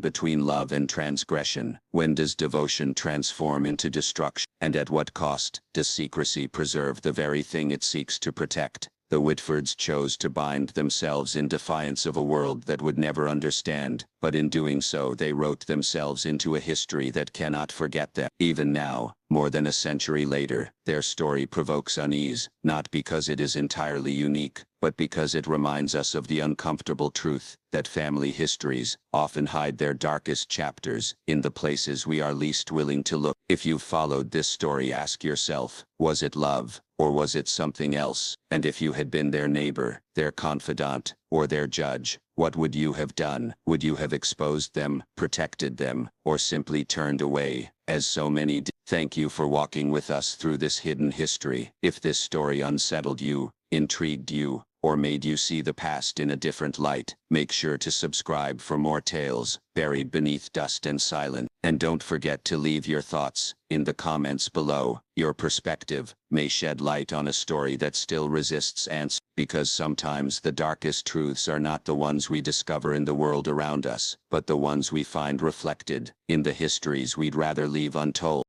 between love and transgression? When does devotion transform into destruction? And at what cost does secrecy preserve the very thing it seeks to protect? The Whitfords chose to bind themselves in defiance of a world that would never understand, but in doing so they wrote themselves into a history that cannot forget them. Even now, more than a century later, their story provokes unease, not because it is entirely unique, but because it reminds us of the uncomfortable truth that family histories often hide their darkest chapters in the places we are least willing to look. If you've followed this story, ask yourself, was it love, or was it something else? And if you had been their neighbor, their confidant, or their judge, what would you have done? Would you have exposed them, protected them, or simply turned away, as so many did? Thank you for walking with us through this hidden history. If this story unsettled you, intrigued you, or made you see the past in a different light, make sure to subscribe for more tales buried beneath dust and silence. And don't forget to leave your thoughts in the comments below. Your perspective may shed light on a story that still resists answer, because sometimes the darkest truths are not the ones we discover in the world around us, but the ones we find reflected in the histories we'd rather leave untold.